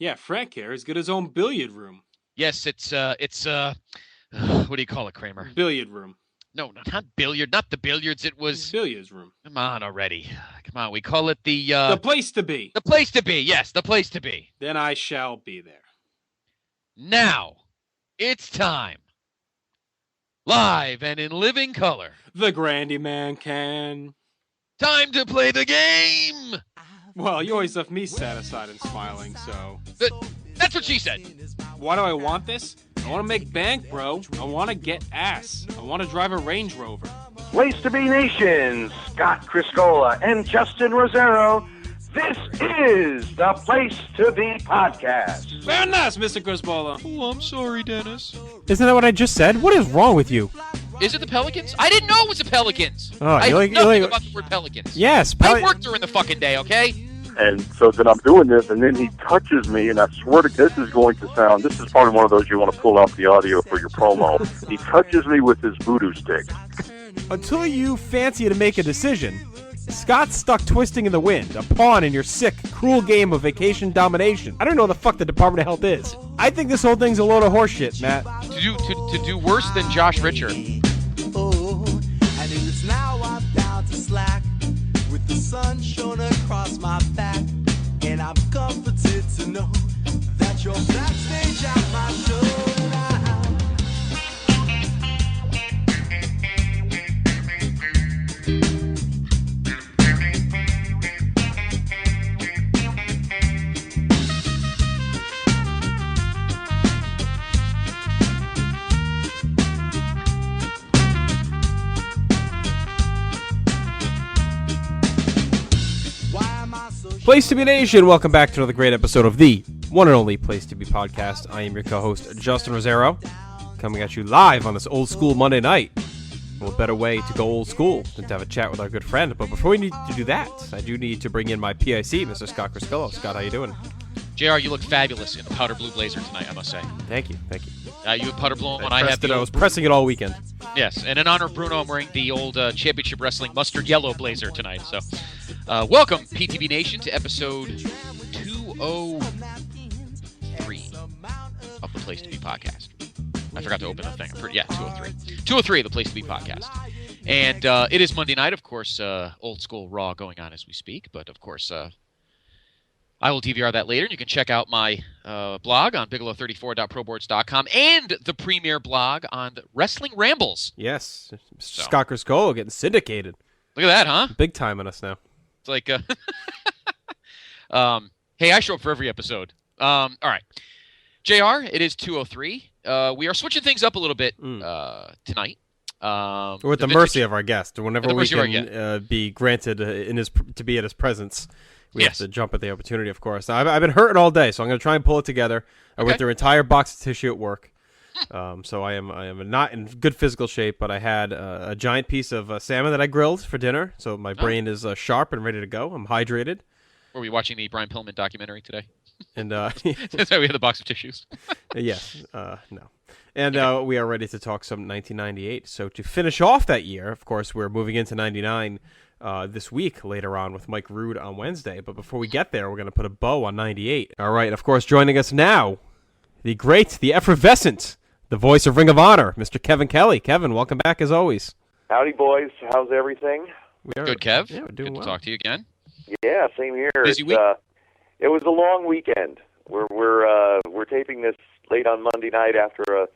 Yeah, Frank here has got his own billiard room. Yes, it's what do you call it, Kramer? Billiard room. No, not billiard, not the billiards. It was billiards room. Come on already. Come on, we call it the place to be. The place to be. Yes, the place to be. Then I shall be there. Now, it's time. Live and in living color. The Grandy Man can. Time to play the game. Well, you always left me satisfied and smiling, so. That's what she said. Why do I want this? I want to make bank, bro. I want to get ass. I want to drive a Range Rover. Place to be Nation, Scott Criscola and Justin Rosero. This is the Place to Be Podcast. Very nice, Mr. Criscola. Oh, I'm sorry, Dennis. Isn't that what I just said? What is wrong with you? Is it the Pelicans? I didn't know it was the Pelicans. Oh, I know nothing about the word Pelicans. Yes. I worked during the fucking day, okay? And so then I'm doing this, and then he touches me, and I swear to God, this is probably one of those you want to pull out the audio for your promo. He touches me with his voodoo stick. Until you fancy to make a decision, Scott's stuck twisting in the wind, a pawn in your sick, cruel game of vacation domination. I don't know what the fuck the Department of Health is. I think this whole thing's a load of horseshit, Matt. To do worse than Josh Richer. Oh, and it is now I'm down to slack, with the sun shone across my back, and I'm comforted to know that you're backstage at my show now. Place to Be Nation, welcome back to another great episode of the one and only Place to Be podcast. I am your co-host, Justin Rosero, coming at you live on this old school Monday night. What better way to go old school than to have a chat with our good friend? But before we need to do that, I do need to bring in my PIC, Mr. Scott Criscola. Scott, how you doing? JR, you look fabulous in the powder blue blazer tonight, I must say. Thank you. You have powder blue on. I was pressing it all weekend. Yes, and in honor of Bruno, I'm wearing the old Championship Wrestling mustard yellow blazer tonight. So, welcome, PTB Nation, to episode 203 of the Place to Be podcast. I forgot to open the thing. 203. 203 of the Place to Be podcast. And it is Monday night, of course, old school Raw going on as we speak. But, of course, I will DVR that later. You can check out my blog on bigelow34.proboards.com and the premier blog on Wrestling Rambles. Yes, Mr. Scott Criscola getting syndicated. Look at that, huh? Big time on us now. It's like, hey, I show up for every episode. All right. JR, it is 203. We are switching things up a little bit tonight. We're at the mercy of our guest. Whenever we can be granted to be at his presence, we have to jump at the opportunity, of course. Now, I've been hurting all day, so I'm going to try and pull it together. I went through an entire box of tissue at work. So I am not in good physical shape, but I had a giant piece of salmon that I grilled for dinner, so my brain is sharp and ready to go. I'm hydrated. Were we watching the Brian Pillman documentary today? And that's why we had the box of tissues. Yes, no. And we are ready to talk some 1998. So to finish off that year, of course, we're moving into 99 this week later on with Mike Rude on Wednesday. But before we get there, we're going to put a bow on 98. All right, of course, joining us now, the great, the effervescent, the voice of Ring of Honor, Mr. Kevin Kelly. Kevin, welcome back as always. Howdy, boys. How's everything? Good, Kev. Yeah, we're doing Good well. to talk to you again. Yeah, same here. Busy week? It was a long weekend. We're taping this late on Monday night after a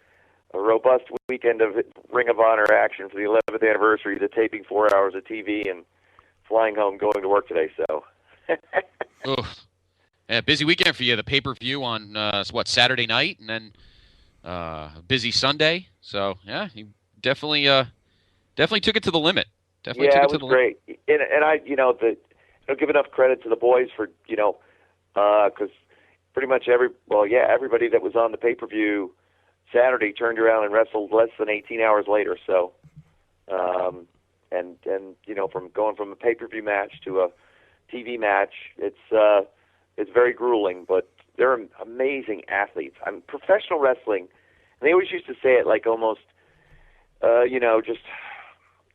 robust weekend of Ring of Honor action for the 11th anniversary. The taping 4 hours of TV and flying home, going to work today. So, yeah, busy weekend for you. The pay-per-view on Saturday night, and then busy Sunday. So yeah, you definitely took it to the limit. It was great. And I don't give enough credit to the boys for because pretty much everybody that was on the pay-per-view Saturday turned around and wrestled less than 18 hours later. So, and from going from a pay-per-view match to a TV match, it's very grueling, but they're amazing athletes. Professional wrestling, and they always used to say it like almost, just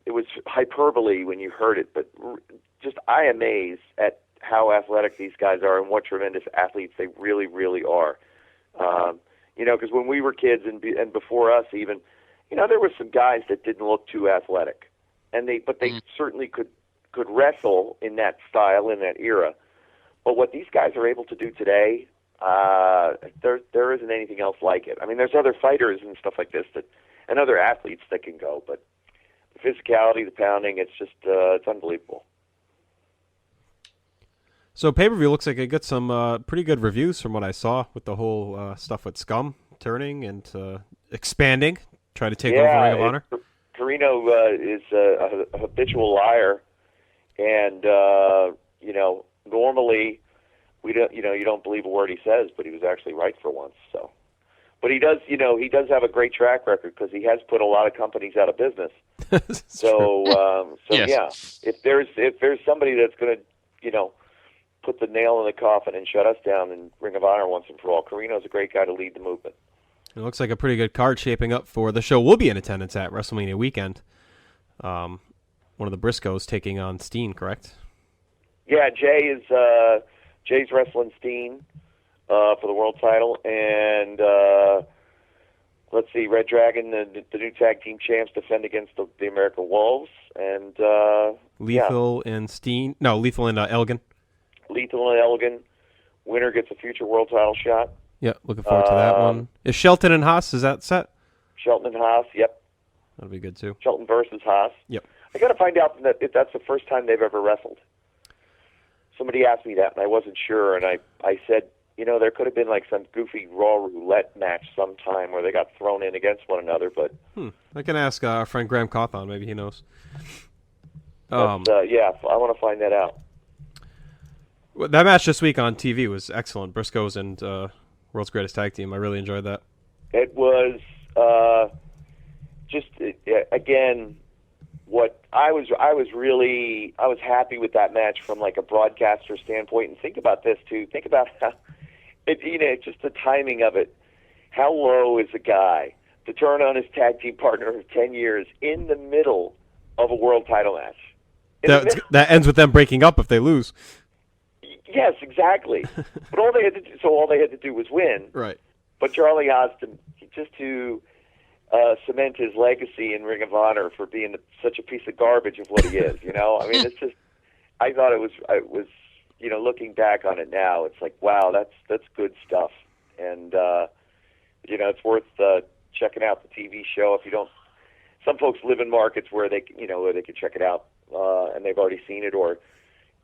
it was hyperbole when you heard it, but just I amaze at how athletic these guys are and what tremendous athletes they really, really are. Because when we were kids and before us even, there were some guys that didn't look too athletic, but they certainly could wrestle in that style, in that era. But what these guys are able to do today, there isn't anything else like it. I mean, there's other fighters and stuff like this and other athletes that can go, but the physicality, the pounding, it's just it's unbelievable. So pay-per-view looks like it got some pretty good reviews from what I saw with the whole stuff with Scum turning and expanding, trying to take over Ring of Honor. Carino is a habitual liar, and normally we don't, you don't believe a word he says, but he was actually right for once. So, but he does have a great track record because he has put a lot of companies out of business. Yes. If there's somebody that's going to, put the nail in the coffin and shut us down in Ring of Honor once and for all, Carino's a great guy to lead the movement. It looks like a pretty good card shaping up for the show. We'll be in attendance at WrestleMania weekend. One of the Briscoes taking on Steen, correct? Yeah, Jay's wrestling Steen for the world title, and let's see, Red Dragon, the new tag team champs, defend against the American Wolves, and Lethal and Steen. No, Lethal and Elgin. Lethal and Elgin. Winner gets a future world title shot. Yeah, looking forward to that one. Is Shelton and Haas, is that set? Shelton and Haas, yep. That'll be good, too. Shelton versus Haas. Yep. I got to find out if that's the first time they've ever wrestled. Somebody asked me that, and I wasn't sure, and I said, there could have been like some goofy Raw roulette match sometime where they got thrown in against one another, but... I can ask our friend Graham Cawthon, maybe he knows. I want to find that out. That match this week on TV was excellent. Briscoes and World's Greatest Tag Team. I really enjoyed that. It was again, what I was happy with that match from like a broadcaster standpoint. And think about this too. Think about how just the timing of it. How low is a guy to turn on his tag team partner of 10 years in the middle of a world title match? That ends with them breaking up if they lose. Yes, exactly. But all they had to do was win. Right. But Charlie Austin, just to cement his legacy in Ring of Honor for being such a piece of garbage of what he is, I mean, it's just. I thought it was, looking back on it now, it's like, wow, that's good stuff, and it's worth checking out the TV show if you don't. Some folks live in markets where they can check it out, and they've already seen it, or.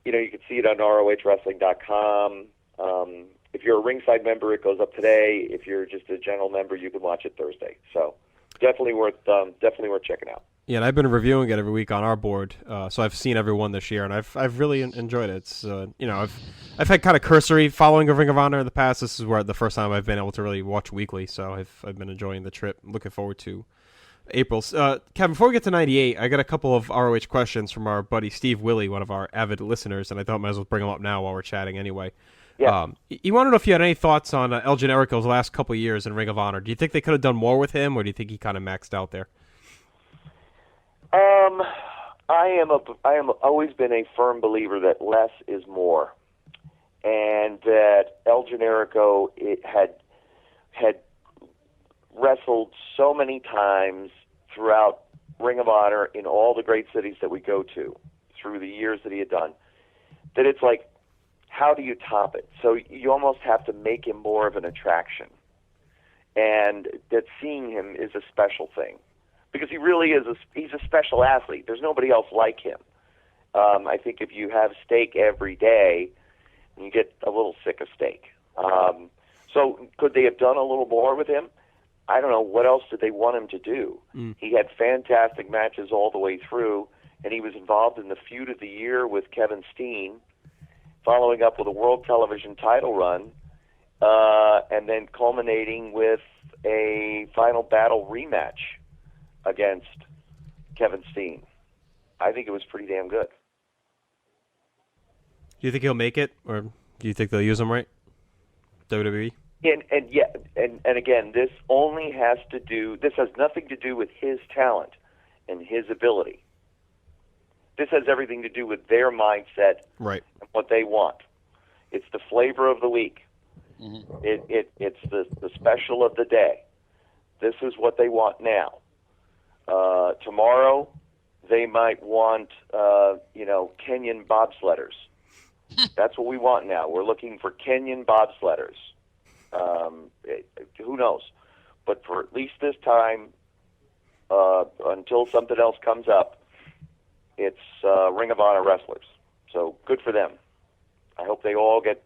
You can see it on ROHWrestling.com. If you're a ringside member, it goes up today. If you're just a general member, you can watch it Thursday. So definitely worth checking out. Yeah, and I've been reviewing it every week on our board, so I've seen every one this year, and I've really enjoyed it. It's I've had kind of cursory following of Ring of Honor in the past. This is where the first time I've been able to really watch weekly, so I've been enjoying the trip. Looking forward to April. Kevin, before we get to 98, I got a couple of ROH questions from our buddy Steve Willie, one of our avid listeners, and I thought I might as well bring them up now while we're chatting anyway. Yeah. You want to know if you had any thoughts on El Generico's last couple of years in Ring of Honor. Do you think they could have done more with him, or do you think he kind of maxed out there? I am always been a firm believer that less is more, and that El Generico had wrestled so many times throughout Ring of Honor in all the great cities that we go to through the years that he had done, that it's like, how do you top it? So you almost have to make him more of an attraction, and that seeing him is a special thing because he really is he's a special athlete. There's nobody else like him. I think if you have steak every day, you get a little sick of steak. So could they have done a little more with him? I don't know. What else did they want him to do? He had fantastic matches all the way through, and he was involved in the feud of the year with Kevin Steen, following up with a world television title run, and then culminating with a final battle rematch against Kevin Steen. I think it was pretty damn good. Do you think he'll make it, or do you think they'll use him right? WWE? And again, this has nothing to do with his talent and his ability. This has everything to do with their mindset and what they want. It's the flavor of the week. Mm-hmm. It's the special of the day. This is what they want now. Tomorrow, they might want, Kenyan bobsledders. That's what we want now. We're looking for Kenyan bobsledders. Who knows? But for at least this time, until something else comes up, it's Ring of Honor wrestlers. So good for them. I hope they all get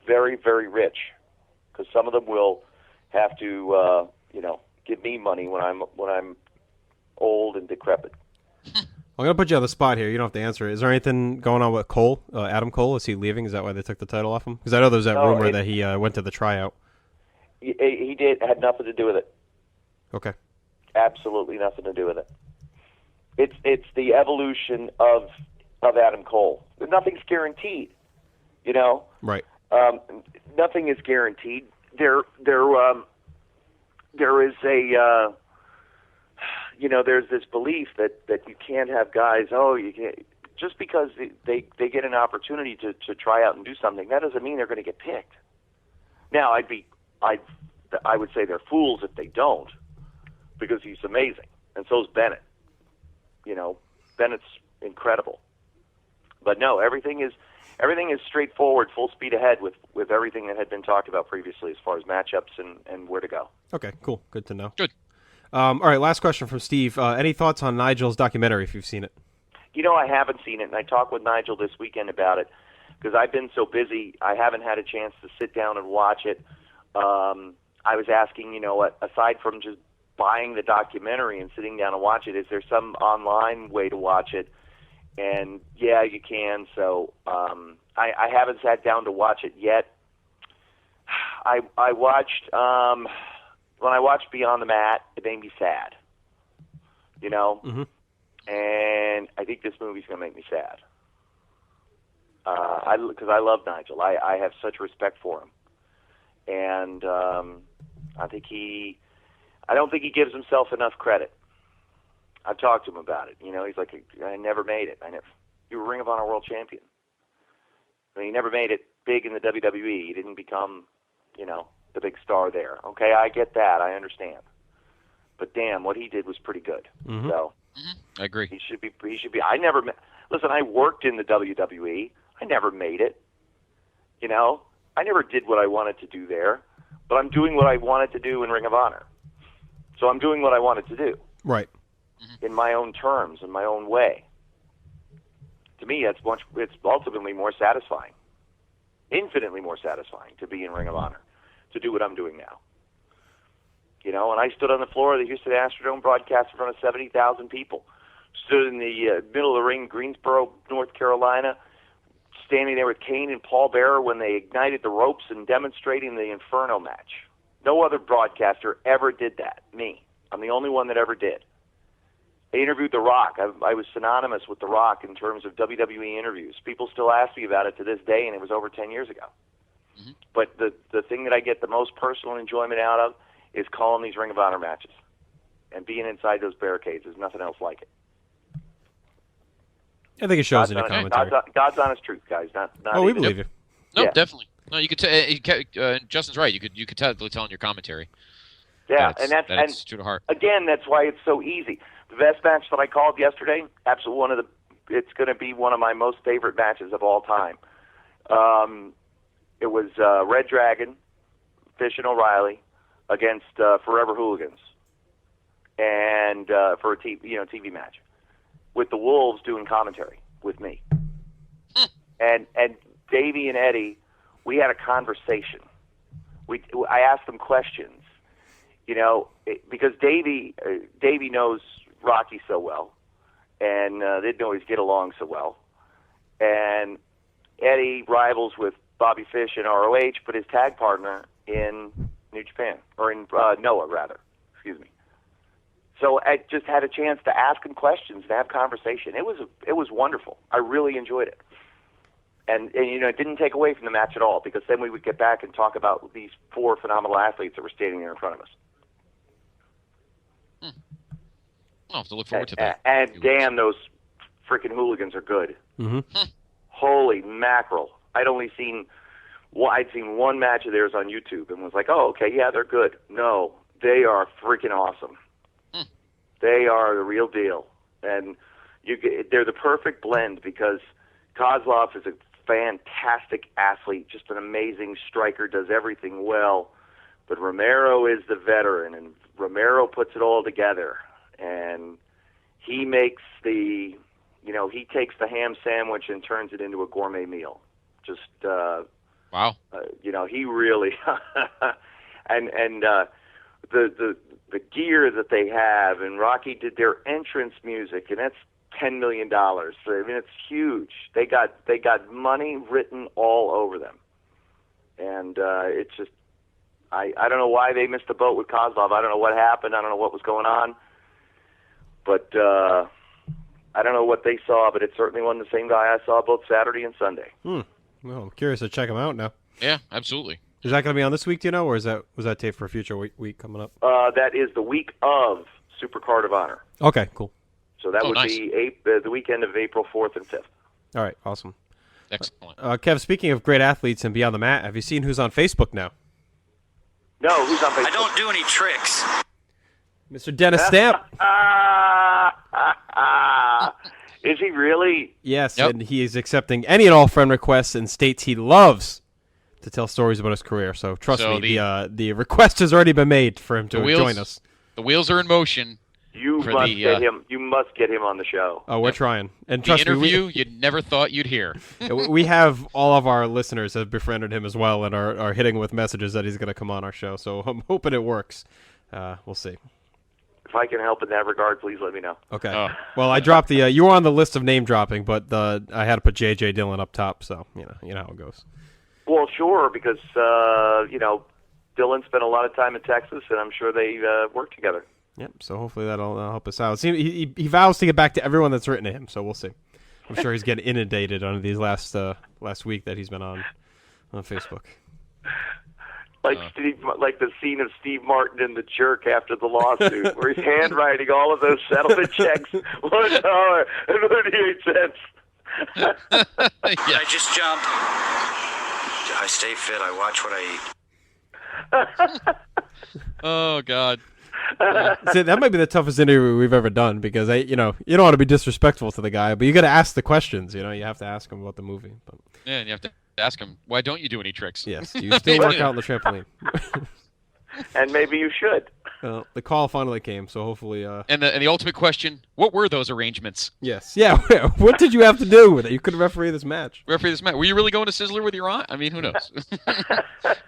very, very rich, because some of them will have to, give me money when I'm old and decrepit. I'm going to put you on the spot here. You don't have to answer it. Is there anything going on with Cole, Adam Cole? Is he leaving? Is that why they took the title off him? Because I know there's that rumor that he went to the tryout. He did. Had nothing to do with it. Okay. Absolutely nothing to do with it. It's the evolution of Adam Cole. Nothing's guaranteed, Right. Nothing is guaranteed. There is a there's this belief that you can't have guys. Oh, you can't, just because they get an opportunity to try out and do something. That doesn't mean they're going to get picked. Now, I would say they're fools if they don't, because he's amazing, and so's Bennett. Bennett's incredible. But no, everything is straightforward, full speed ahead with everything that had been talked about previously as far as matchups and where to go. Okay, cool. Good to know. Good. All right, last question from Steve. Any thoughts on Nigel's documentary, if you've seen it? I haven't seen it, and I talked with Nigel this weekend about it, because I've been so busy, I haven't had a chance to sit down and watch it. I was asking, aside from just buying the documentary and sitting down and watch it, is there some online way to watch it? And yeah, you can. So I haven't sat down to watch it yet. I watched when I watched Beyond the Mat, it made me sad. Mm-hmm. And I think this movie's going to make me sad. Because I love Nigel. I have such respect for him, and I don't think he gives himself enough credit. I've talked to him about it. He's like, I never made it. You were Ring of Honor World Champion. He never made it big in the WWE. He didn't become, the big star there. Okay, I get that. I understand. But damn, what he did was pretty good. Mm-hmm. So I agree. He should be. Listen, I worked in the WWE. I never made it. I never did what I wanted to do there, but I'm doing what I wanted to do in Ring of Honor. So I'm doing what I wanted to do. Right. In my own terms, in my own way. To me, it's ultimately more satisfying, infinitely more satisfying to be in Ring of Honor, to do what I'm doing now. And I stood on the floor of the Houston Astrodome, broadcast in front of 70,000 people. Stood in the middle of the ring, Greensboro, North Carolina, standing there with Kane and Paul Bearer when they ignited the ropes and demonstrating the Inferno match. No other broadcaster ever did that. Me. I'm the only one that ever did. I interviewed The Rock. I was synonymous with The Rock in terms of WWE interviews. People still ask me about it to this day, and it was over 10 years ago. Mm-hmm. But the thing that I get the most personal enjoyment out of is calling these Ring of Honor matches. And being inside those barricades. There's nothing else like it. I think it shows in your commentary. God's honest truth, guys. Not we believe you. No, yeah. Definitely. No, you could. Justin's right. You could totally tell in your commentary. Yeah, that's true to heart. Again, that's why it's so easy. The best match that I called yesterday, absolutely it's going to be one of my most favorite matches of all time. It was Red Dragon, Fish and O'Reilly against Forever Hooligans, and for a TV match, with the Wolves doing commentary with me, and Davey and Eddie, we had a conversation. I asked them questions, because Davey knows Rocky so well, and they didn't always get along so well, and Eddie rivals with Bobby Fish in ROH, but his tag partner in New Japan, or in Noah rather, excuse me. So I just had a chance to ask him questions and have conversation. It was wonderful. I really enjoyed it. And it didn't take away from the match at all, because then we would get back and talk about these four phenomenal athletes that were standing there in front of us. I'll have to look forward to that. And damn, those freaking hooligans are good. Mm-hmm. Holy mackerel! I'd seen one match of theirs on YouTube and was like, oh, okay, yeah, they're good. No, they are freaking awesome. They are the real deal, and they're the perfect blend because Kozlov is a fantastic athlete, just an amazing striker, does everything well. But Romero is the veteran, and Romero puts it all together. And he makes he takes the ham sandwich and turns it into a gourmet meal. Just, wow. He really, and the gear that they have, and Rocky did their entrance music, and that's $10 million. I mean, it's huge. They got money written all over them, and it's just I don't know why they missed the boat with Kozlov. I don't know what happened. I don't know what was going on, but I don't know what they saw. But it certainly wasn't the same guy I saw both Saturday and Sunday. Well, I'm curious to check him out now. Yeah, absolutely. Is that going to be on this week? Do you know, or was that taped for a future week coming up? That is the week of Supercard of Honor. Okay, cool. So that would be the weekend of April 4th and 5th. All right, awesome. Excellent. Kev, speaking of great athletes and beyond the mat, have you seen who's on Facebook now? No, who's on Facebook? I don't do any tricks. Mr. Dennis Stamp. Is he really? Yes, Yep. and he is accepting any and all friend requests and states he loves to tell stories about his career. So trust me, the request has already been made for him to join us. The wheels are in motion. You must get him on the show. Oh, we're trying. And The trust interview me, you never thought you'd hear. we have all of our listeners have befriended him as well and are hitting with messages that he's going to come on our show. So I'm hoping it works. We'll see. If I can help in that regard, please let me know. Okay. Oh. Well, I dropped the. You were on the list of name dropping, but I had to put J.J. Dillon up top. So you know how it goes. Well, sure, because Dylan spent a lot of time in Texas, and I'm sure they work together. Yep. So hopefully that'll help us out. See, he vows to get back to everyone that's written to him. So we'll see. I'm sure he's getting inundated on these last week that he's been on Facebook. Like the scene of Steve Martin in The Jerk after the lawsuit, where he's handwriting all of those settlement checks, $1.38. I just jump. I stay fit. I watch what I eat. Oh, God. See, that might be the toughest interview we've ever done because you don't want to be disrespectful to the guy, but you got to ask the questions. You have to ask him about the movie. But. Yeah, and you have to ask him, why don't you do any tricks? Yes, do you still work out on the trampoline? And maybe you should. The call finally came, so hopefully. And the ultimate question: what were those arrangements? Yes. Yeah. What did you have to do with it? You couldn't referee this match. Were you really going to Sizzler with your aunt? I mean, who knows?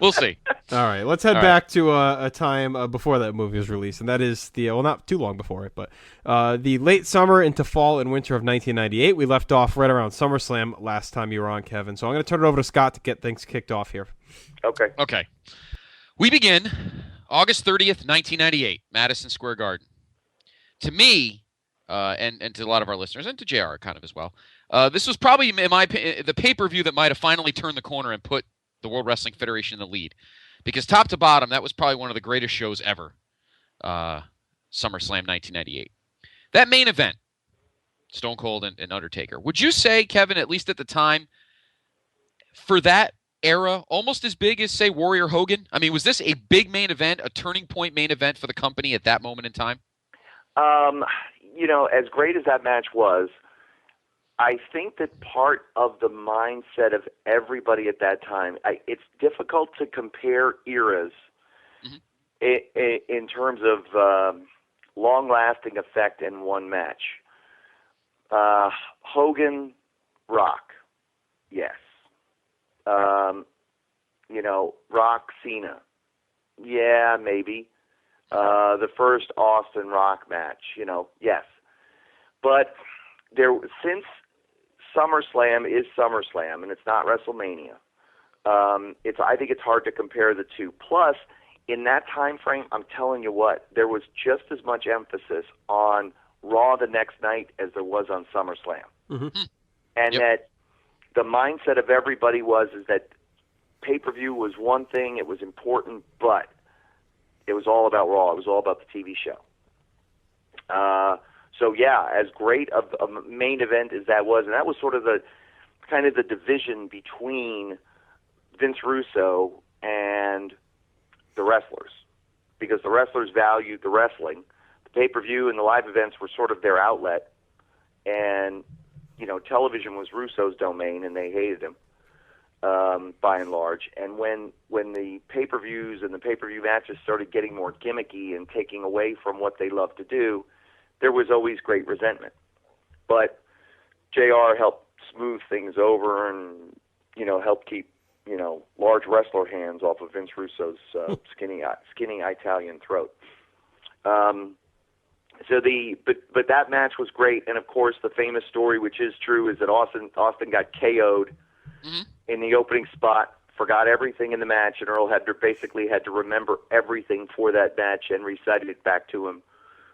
We'll see. All right, let's head back to a time before that movie was released, and that is not too long before it, but the late summer into fall and winter of 1998. We left off right around SummerSlam last time you were on, Kevin. So I'm going to turn it over to Scott to get things kicked off here. Okay. We begin August 30th, 1998, Madison Square Garden. To me, and to a lot of our listeners, and to JR kind of as well, this was probably, in my opinion, the pay-per-view that might have finally turned the corner and put the World Wrestling Federation in the lead. Because top to bottom, that was probably one of the greatest shows ever, SummerSlam 1998. That main event, Stone Cold and Undertaker. Would you say, Kevin, at least at the time, for that era, almost as big as, say, Warrior Hogan? I mean, was this a big main event, a turning point main event for the company at that moment in time? As great as that match was, I think that part of the mindset of everybody at that time, it's difficult to compare eras in terms of long-lasting effect in one match. Hogan, Rock, yes. Rock, Cena, yeah, maybe. The first Austin Rock match, yes. But since SummerSlam is SummerSlam and it's not WrestleMania, I think it's hard to compare the two. Plus, in that time frame, I'm telling you what, there was just as much emphasis on Raw the next night as there was on SummerSlam. Mm-hmm. And that the mindset of everybody is that pay-per-view was one thing, it was important, but it was all about Raw. It was all about the TV show. So yeah, as great of a main event as that was, and that was sort of the kind of the division between Vince Russo and the wrestlers, because the wrestlers valued the wrestling. The pay-per-view and the live events were sort of their outlet, and television was Russo's domain, and they hated him by and large. And when the pay-per-views and the pay-per-view matches started getting more gimmicky and taking away from what they loved to do, there was always great resentment. But JR helped smooth things over and helped keep large wrestler hands off of Vince Russo's skinny Italian throat. But that match was great, and of course the famous story, which is true, is that Austin got KO'd in the opening spot, forgot everything in the match, and Earl basically had to remember everything for that match and recited it back to him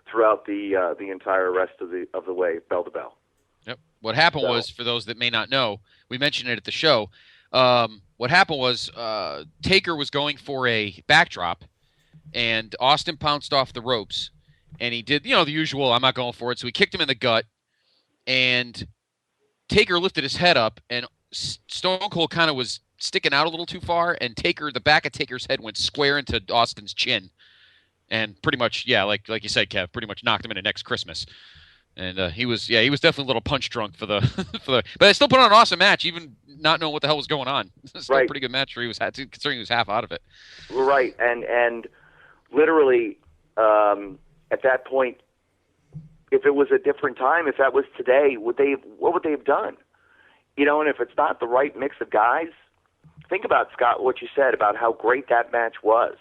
throughout the entire rest of the way, bell to bell. Yep. What happened was, for those that may not know, we mentioned it at the show. What happened was Taker was going for a backdrop, and Austin pounced off the ropes, and he did, the usual, I'm not going for it, so he kicked him in the gut, and Taker lifted his head up, and Stone Cold kind of was sticking out a little too far, and the back of Taker's head went square into Austin's chin, and pretty much, like you said, Kev, pretty much knocked him into next Christmas. And he was definitely a little punch drunk for the but I still put on an awesome match, even not knowing what the hell was going on. Still a pretty good match considering he was half out of it. Right, and literally at that point, if it was a different time, if that was today, what would they have done? And if it's not the right mix of guys, think about, Scott, what you said about how great that match was,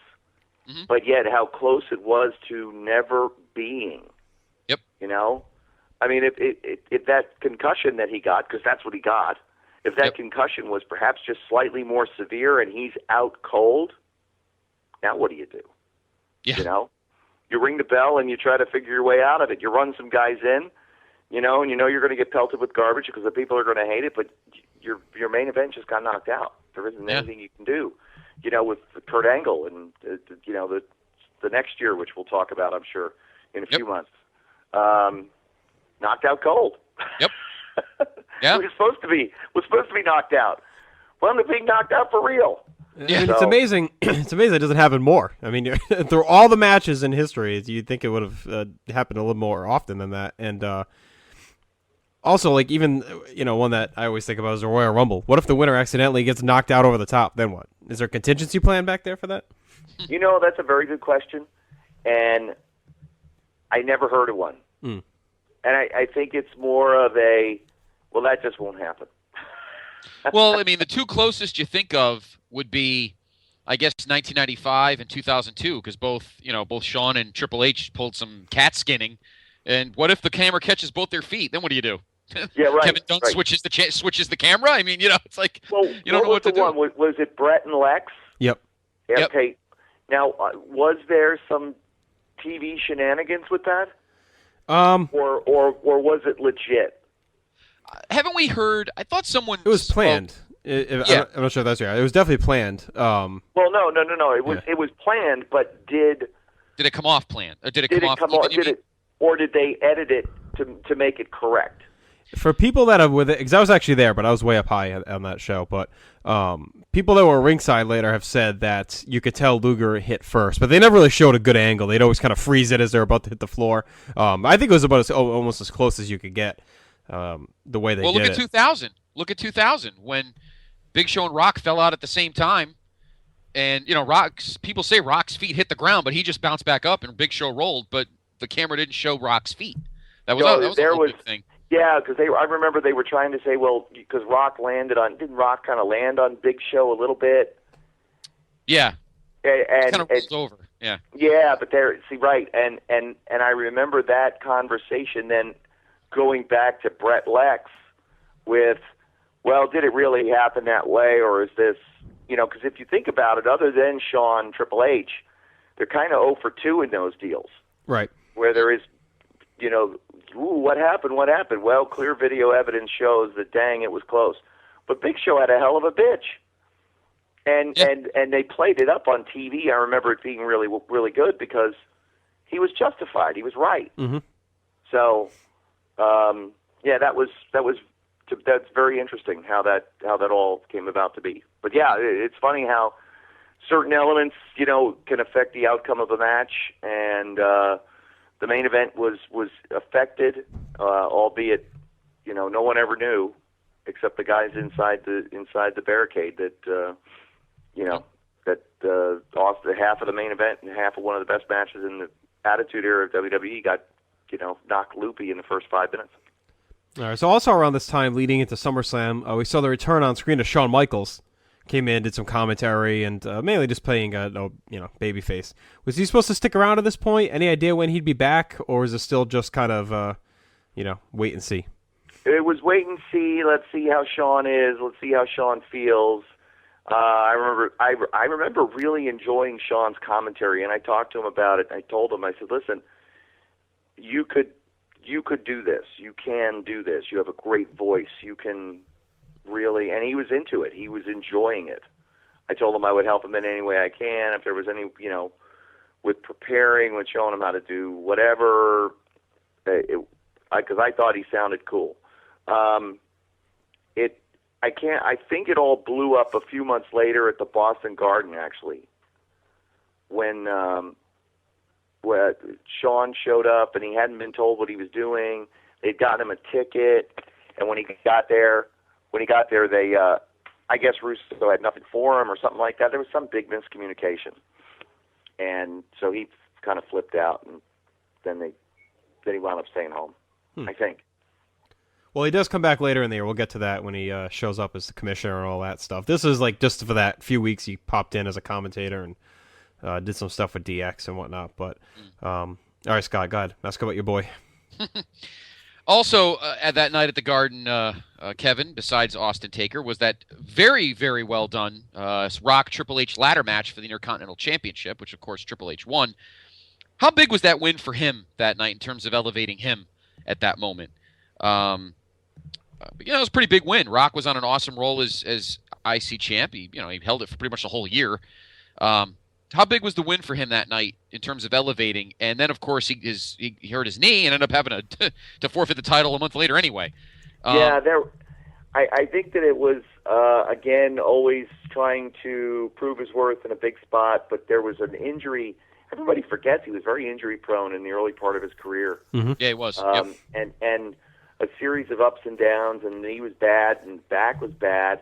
but yet how close it was to never being. Yep. I mean, if that concussion that he got, because that's what he got, if that concussion was perhaps just slightly more severe and he's out cold, now what do you do? Yeah. You ring the bell and you try to figure your way out of it. You run some guys in, and you're going to get pelted with garbage because the people are going to hate it, but your main event just got knocked out. There isn't anything you can do, with Kurt Angle and, the next year, which we'll talk about, I'm sure, in a few months. Knocked out cold. Yep. Yeah. was supposed to be knocked out. Well, they're being knocked out for real. Yeah. I mean, it's amazing. It's amazing it doesn't happen more. I mean, through all the matches in history, you'd think it would have happened a little more often than that. And also, even one that I always think about is the Royal Rumble. What if the winner accidentally gets knocked out over the top? Then what? Is there a contingency plan back there for that? That's a very good question, and I never heard of one. And I think it's more of that just won't happen. Well, I mean, the two closest you think of would be, I guess, 1995 and 2002, because both Shawn and Triple H pulled some cat skinning. And what if the camera catches both their feet? Then what do you do? Yeah, right. Kevin Dunn switches the camera. I mean, it's like you don't know what to do. Was it Brett and Lex? Yep. Yeah, okay. Now, was there some TV shenanigans with that? Or was it legit? Haven't we heard? I thought someone. It was planned. I'm not sure if that's right. It was definitely planned. Well, no. It was planned, but did it come off planned? Or did it come off? Or did they edit it to make it correct? For people that are with it, because I was actually there, but I was way up high on that show. But people that were ringside later have said that you could tell Luger hit first, but they never really showed a good angle. They'd always kind of freeze it as they're about to hit the floor. I think it was about almost as close as you could get the way they did it. Well, look at 2000. Look at 2000 when Big Show and Rock fell out at the same time. And, people say Rock's feet hit the ground, but he just bounced back up and Big Show rolled, but the camera didn't show Rock's feet. That was a whole big thing. Yeah, because I remember they were trying to say, well, because Rock didn't Rock kind of land on Big Show a little bit? Yeah. And kind of rolled over. Yeah. Yeah, but right, and I remember that conversation then going back to Brett Lex with, well, did it really happen that way, or is this, because if you think about it, other than Shawn, Triple H, they're kind of 0 for 2 in those deals. Right. Where there is, what happened? Well, clear video evidence shows that, dang, it was close. But Big Show had a hell of a bitch. And they played it up on TV. I remember it being really, really good because he was justified. He was right. Mm-hmm. So, that's very interesting how that all came about to be. But yeah, it's funny how certain elements, can affect the outcome of a match, and the main event was affected, albeit, no one ever knew except the guys inside the barricade that Austin, half of the main event and half of one of the best matches in the Attitude Era of WWE got knocked loopy in the first 5 minutes. All right, so also around this time, leading into SummerSlam, we saw the return on screen of Shawn Michaels. Came in, did some commentary, and mainly just playing babyface. Was he supposed to stick around at this point? Any idea when he'd be back, or is it still just kind of, wait and see? It was wait and see. Let's see how Shawn is. Let's see how Shawn feels. I remember really enjoying Shawn's commentary, and I talked to him about it. I told him, I said, listen, you could do this. You can do this. You have a great voice. You can really, and he was into it. He was enjoying it. I told him I would help him in any way I can. If there was any, with preparing, with showing him how to do whatever, because I thought he sounded cool. I think it all blew up a few months later at the Boston Garden, actually, when Shawn showed up and he hadn't been told what he was doing. They'd gotten him a ticket, and when he got there, they, I guess Russo had nothing for him or something like that. There was some big miscommunication, and so he kind of flipped out, and then he wound up staying home, I think. Well, he does come back later in the year. We'll get to that when he shows up as the commissioner and all that stuff. This is like just for that few weeks he popped in as a commentator and did some stuff with DX and whatnot. But all right, Scott, go ahead. Ask about your boy. Also, at that night at the Garden, Kevin, besides Austin Taker, was that very, very well done Rock Triple H ladder match for the Intercontinental Championship, which, of course, Triple H won. How big was that win for him that night in terms of elevating him at that moment? It was a pretty big win. Rock was on an awesome roll as IC champ. He held it for pretty much the whole year. How big was the win for him that night in terms of elevating? And then, of course, he hurt his knee and ended up having to forfeit the title a month later anyway. I think that it was, again, always trying to prove his worth in a big spot, but there was an injury. Everybody forgets he was very injury-prone in the early part of his career. Mm-hmm. Yeah, he was. Yep. And a series of ups and downs, and knee was bad, and back was bad.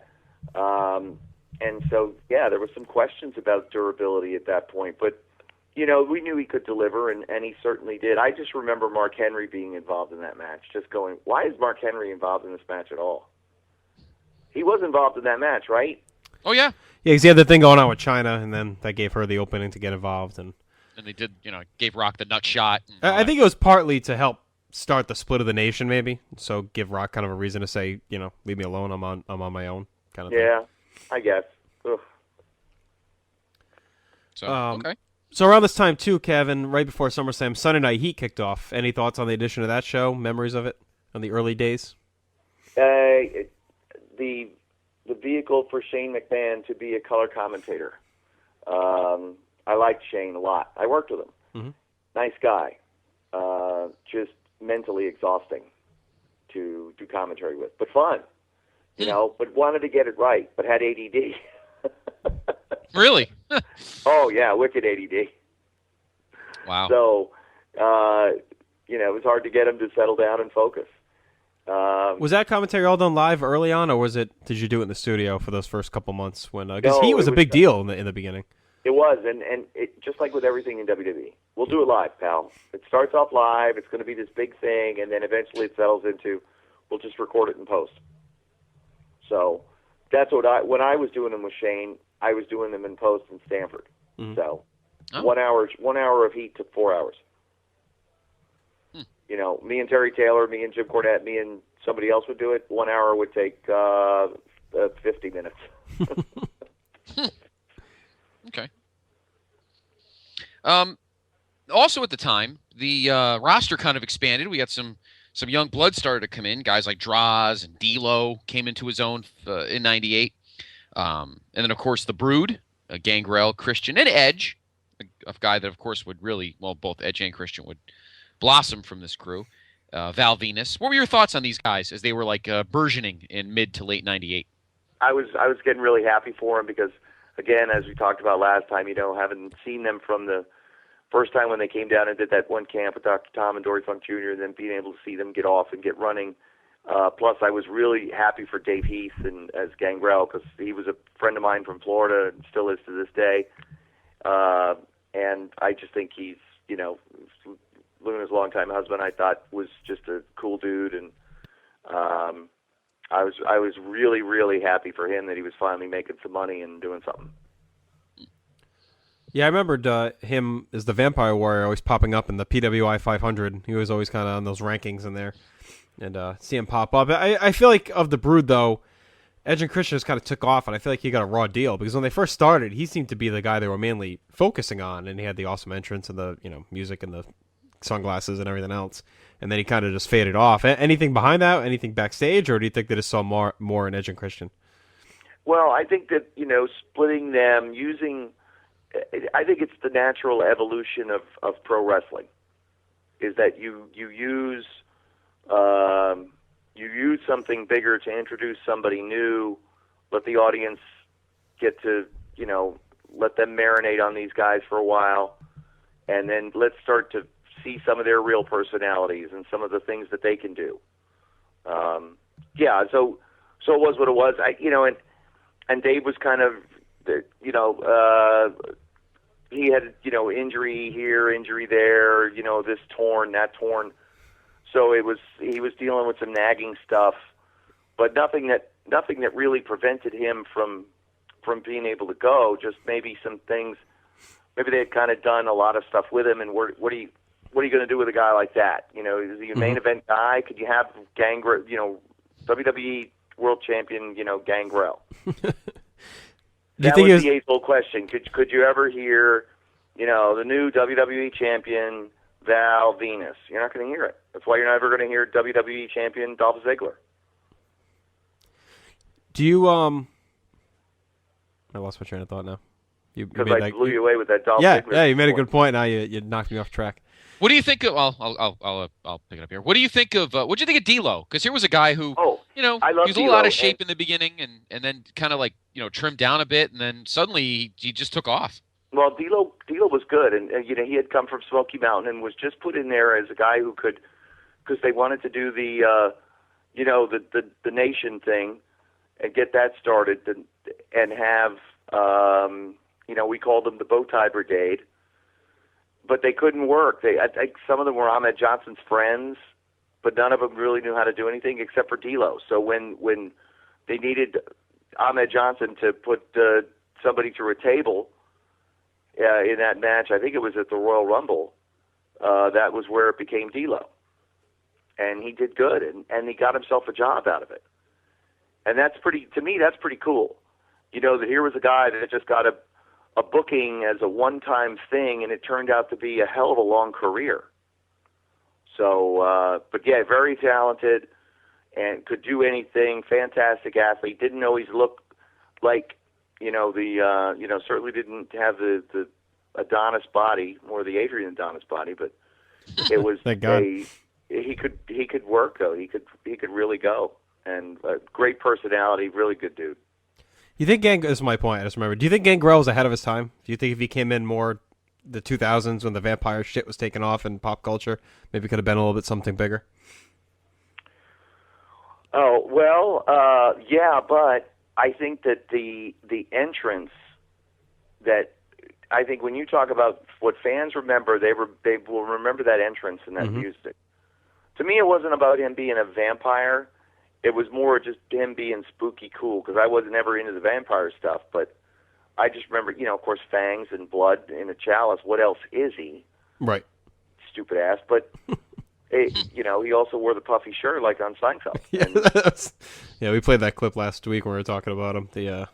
And so, there were some questions about durability at that point. But, we knew he could deliver, and he certainly did. I just remember Mark Henry being involved in that match, just going, why is Mark Henry involved in this match at all? He was involved in that match, right? Oh, yeah. Yeah, because he had the thing going on with China, and then that gave her the opening to get involved. And they did, gave Rock the nut shot. I think it was partly to help start the split of the nation, maybe. So give Rock kind of a reason to say, leave me alone. I'm on my own, kind of thing. Yeah, I guess. Ugh. So okay. So around this time too, Kevin, right before SummerSlam, Sunday Night Heat kicked off. Any thoughts on the addition of that show? Memories of it on the early days? The vehicle for Shane McMahon to be a color commentator. I liked Shane a lot. I worked with him. Mm-hmm. Nice guy. Just mentally exhausting to do commentary with, but fun. But wanted to get it right, but had ADD. Really? Oh, yeah, wicked ADD. Wow. So, it was hard to get him to settle down and focus. Was that commentary all done live early on, or did you do it in the studio for those first couple months? Because he was a big deal in the beginning. It was, and it, just like with everything in WWE, we'll do it live, pal. It starts off live, it's going to be this big thing, and then eventually it settles into, we'll just record it in post. So that's what when I was doing them with Shane, I was doing them in post in Stanford. Mm-hmm. So 1 hour of heat took 4 hours. Me and Terry Taylor, me and Jim Cornette, me and somebody else would do it. 1 hour would take 50 minutes. Okay. Also at the time, the roster kind of expanded. We had some young blood started to come in. Guys like Droz and D'Lo came into his own in '98. And then, of course, the Brood, Gangrel, Christian, and Edge, a guy that, of course, would really, both Edge and Christian would blossom from this crew. Val Venus. What were your thoughts on these guys as they were like burgeoning in mid to late '98? I was getting really happy for them because, again, as we talked about last time, having seen them from the first time when they came down and did that one camp with Dr. Tom and Dory Funk Jr., and then being able to see them get off and get running. Plus, I was really happy for Dave Heath and as Gangrel because he was a friend of mine from Florida and still is to this day. And I just think he's, Luna's longtime husband, I thought was just a cool dude, and I was really, really happy for him that he was finally making some money and doing something. Yeah, I remembered him as the Vampire Warrior always popping up in the PWI 500. He was always kind of on those rankings in there, and see him pop up. I feel like of the Brood, though, Edge and Christian just kind of took off, and I feel like he got a raw deal because when they first started, he seemed to be the guy they were mainly focusing on, and he had the awesome entrance and the music and the sunglasses and everything else, and then he kind of just faded off. Anything behind that? Anything backstage, or do you think they just saw more in Edge and Christian? Well, I think that splitting them using. I think it's the natural evolution of pro wrestling, is that you use something bigger to introduce somebody new, let the audience get to, let them marinate on these guys for a while, and then let's start to see some of their real personalities and some of the things that they can do. So it was what it was. And Dave was kind of, he had, injury here, injury there, this torn, that torn. So he was dealing with some nagging stuff, but nothing that really prevented him from being able to go. Just maybe some things. Maybe they had kind of done a lot of stuff with him, and what are you going to do with a guy like that? Is he a main event guy? Could you have Gangrel, WWE World Champion, Gangrel? That was the age-old question. Could you ever hear, the new WWE Champion Val Venus? You're not going to hear it. That's why you're never going to hear WWE Champion Dolph Ziggler. Do you I lost my train of thought now. Because I blew you away with that Dolph Ziggler. Yeah, you made a good point. Now you knocked me off track. What do you think of? I'll pick it up here. What do you think of? What do you think of D'Lo? Because here was a guy who, he was a little out of shape in the beginning, and then kind of trimmed down a bit, and then suddenly he just took off. Well, D'Lo was good, and he had come from Smoky Mountain and was just put in there as a guy who could, because they wanted to do the nation thing and get that started, and have we called them the Bowtie Brigade. But they couldn't work. I think some of them were Ahmed Johnson's friends, but none of them really knew how to do anything except for D'Lo. So when they needed Ahmed Johnson to put somebody through a table in that match, I think it was at the Royal Rumble, that was where it became D'Lo. And he did good, and he got himself a job out of it. And that's pretty cool. That here was a guy that just got a booking as a one-time thing, and it turned out to be a hell of a long career. So, but yeah, very talented and could do anything. Fantastic athlete. Didn't always look like, certainly didn't have the Adonis body, more the Adrian Adonis body, but it was Thank God. He could work though. He could really go, and great personality, really good dude. You think this is my point, I just remember. Do you think Gangrel was ahead of his time? Do you think if he came in more the 2000s when the vampire shit was taken off in pop culture, maybe could have been a little bit something bigger? Oh, well, yeah, but I think that the entrance that I think when you talk about what fans remember, they will remember that entrance and that music. To me, it wasn't about him being a vampire. It was more just him being spooky cool, because I wasn't ever into the vampire stuff, but I just remember, of course, fangs and blood in a chalice. What else is he? Right. Stupid ass. But, he also wore the puffy shirt like on Seinfeld. Yeah, we played that clip last week when we were talking about him, the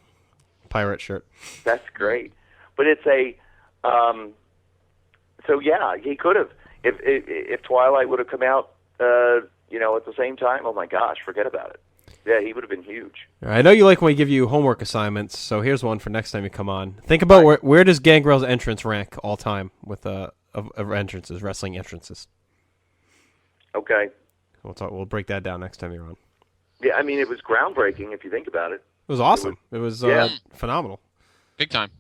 pirate shirt. That's great. But it's so yeah, he could have. If Twilight would have come out, at the same time, oh my gosh, forget about it. Yeah, he would have been huge. I know you like when we give you homework assignments, so here's one for next time you come on. Think about where does Gangrel's entrance rank all time with of entrances, wrestling entrances? Okay. We'll break that down next time you're on. Yeah, I mean, it was groundbreaking if you think about it. It was awesome. It was phenomenal. Big time.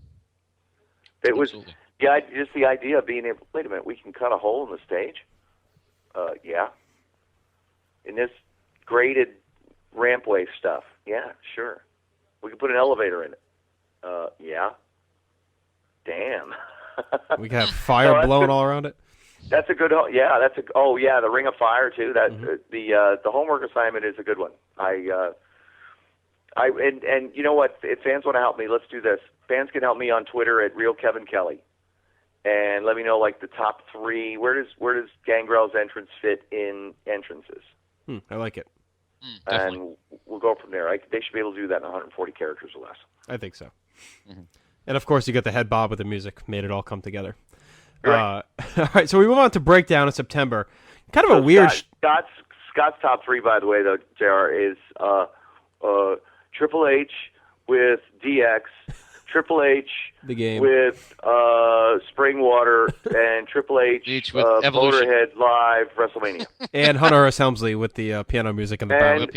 It was, just the idea of being able, wait a minute, we can cut a hole in the stage? Yeah. In this graded rampway stuff? Yeah, sure. We can put an elevator in it? Yeah. Damn. We can have fire blowing all around it? That's a good, the Ring of Fire, too. That the homework assignment is a good one. And you know what? If fans want to help me, let's do this. Fans can help me on Twitter at @RealKevinKelly, and let me know like the top 3. Where does Gangrel's entrance fit in entrances? I like it. And we'll go from there. They should be able to do that in 140 characters or less. I think so. And of course, you got the head bob with the music, made it all come together. Right. All right, so we move on to Breakdown in September. Kind of a weird. Scott's top 3, by the way, though, JR, is Triple H with DX, Triple H the game with Springwater, and Triple H with Motorhead Live WrestleMania, and Hunter Hearst Helmsley with the piano music in the background.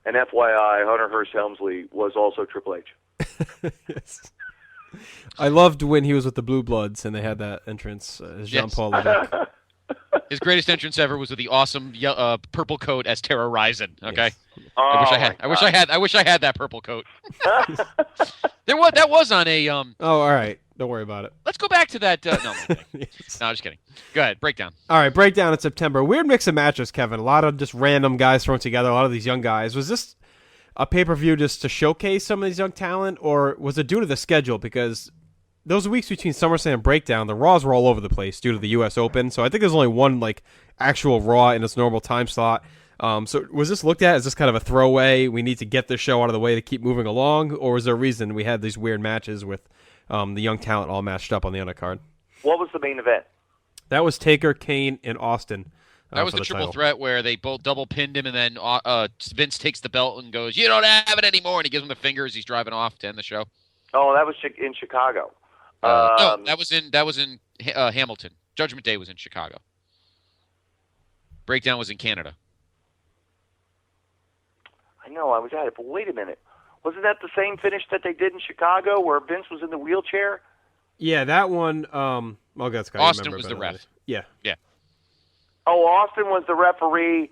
An FYI, Hunter Hearst Helmsley was also Triple H. Yes. I loved when he was with the Blue Bloods and they had that entrance as Jean-Paul Levesque. His greatest entrance ever was with the awesome purple coat as Terra Ryzing. Okay, yes. I wish I had that purple coat. That was on a. Oh, all right. Don't worry about it. Let's go back to that. No, I'm just kidding. Go ahead. Breakdown. All right, Breakdown in September. Weird mix of matches, Kevin. A lot of just random guys thrown together. A lot of these young guys. Was this a pay-per-view just to showcase some of these young talent, or was it due to the schedule? Because those weeks between SummerSlam and Breakdown, the Raws were all over the place due to the U.S. Open. So I think there's only one actual Raw in its normal time slot. So was this looked at as just kind of a throwaway? We need to get this show out of the way to keep moving along, or was there a reason we had these weird matches with the young talent all matched up on the undercard? What was the main event? That was Taker, Kane, and Austin. That was the triple threat where they both double pinned him, and then Vince takes the belt and goes, "You don't have it anymore," and he gives him the finger as he's driving off to end the show. Oh, that was in Chicago. No, that was in Hamilton. Judgment Day was in Chicago. Breakdown was in Canada. I know, I was at it, but wait a minute. Wasn't that the same finish that they did in Chicago where Vince was in the wheelchair? Yeah, that one. That's Austin was the ref. Yeah. Oh, Austin was the referee.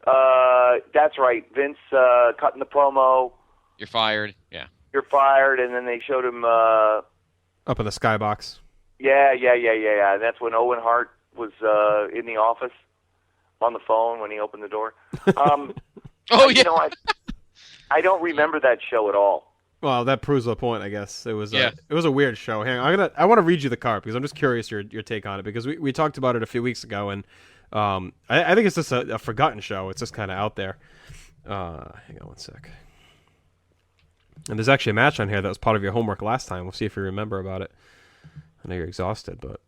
That's right. Vince cutting the promo. You're fired. Yeah. You're fired, and then they showed him up in the skybox. Yeah. And that's when Owen Hart was in the office on the phone when he opened the door. Oh yeah. I don't remember that show at all. Well, that proves the point, I guess. It was it was a weird show. Hang on, I want to read you the card because I'm just curious your take on it, because we talked about it a few weeks ago, and I think it's just a forgotten show. It's just kind of out there. Hang on one sec. And there's actually a match on here that was part of your homework last time. We'll see if you remember about it. I know you're exhausted, but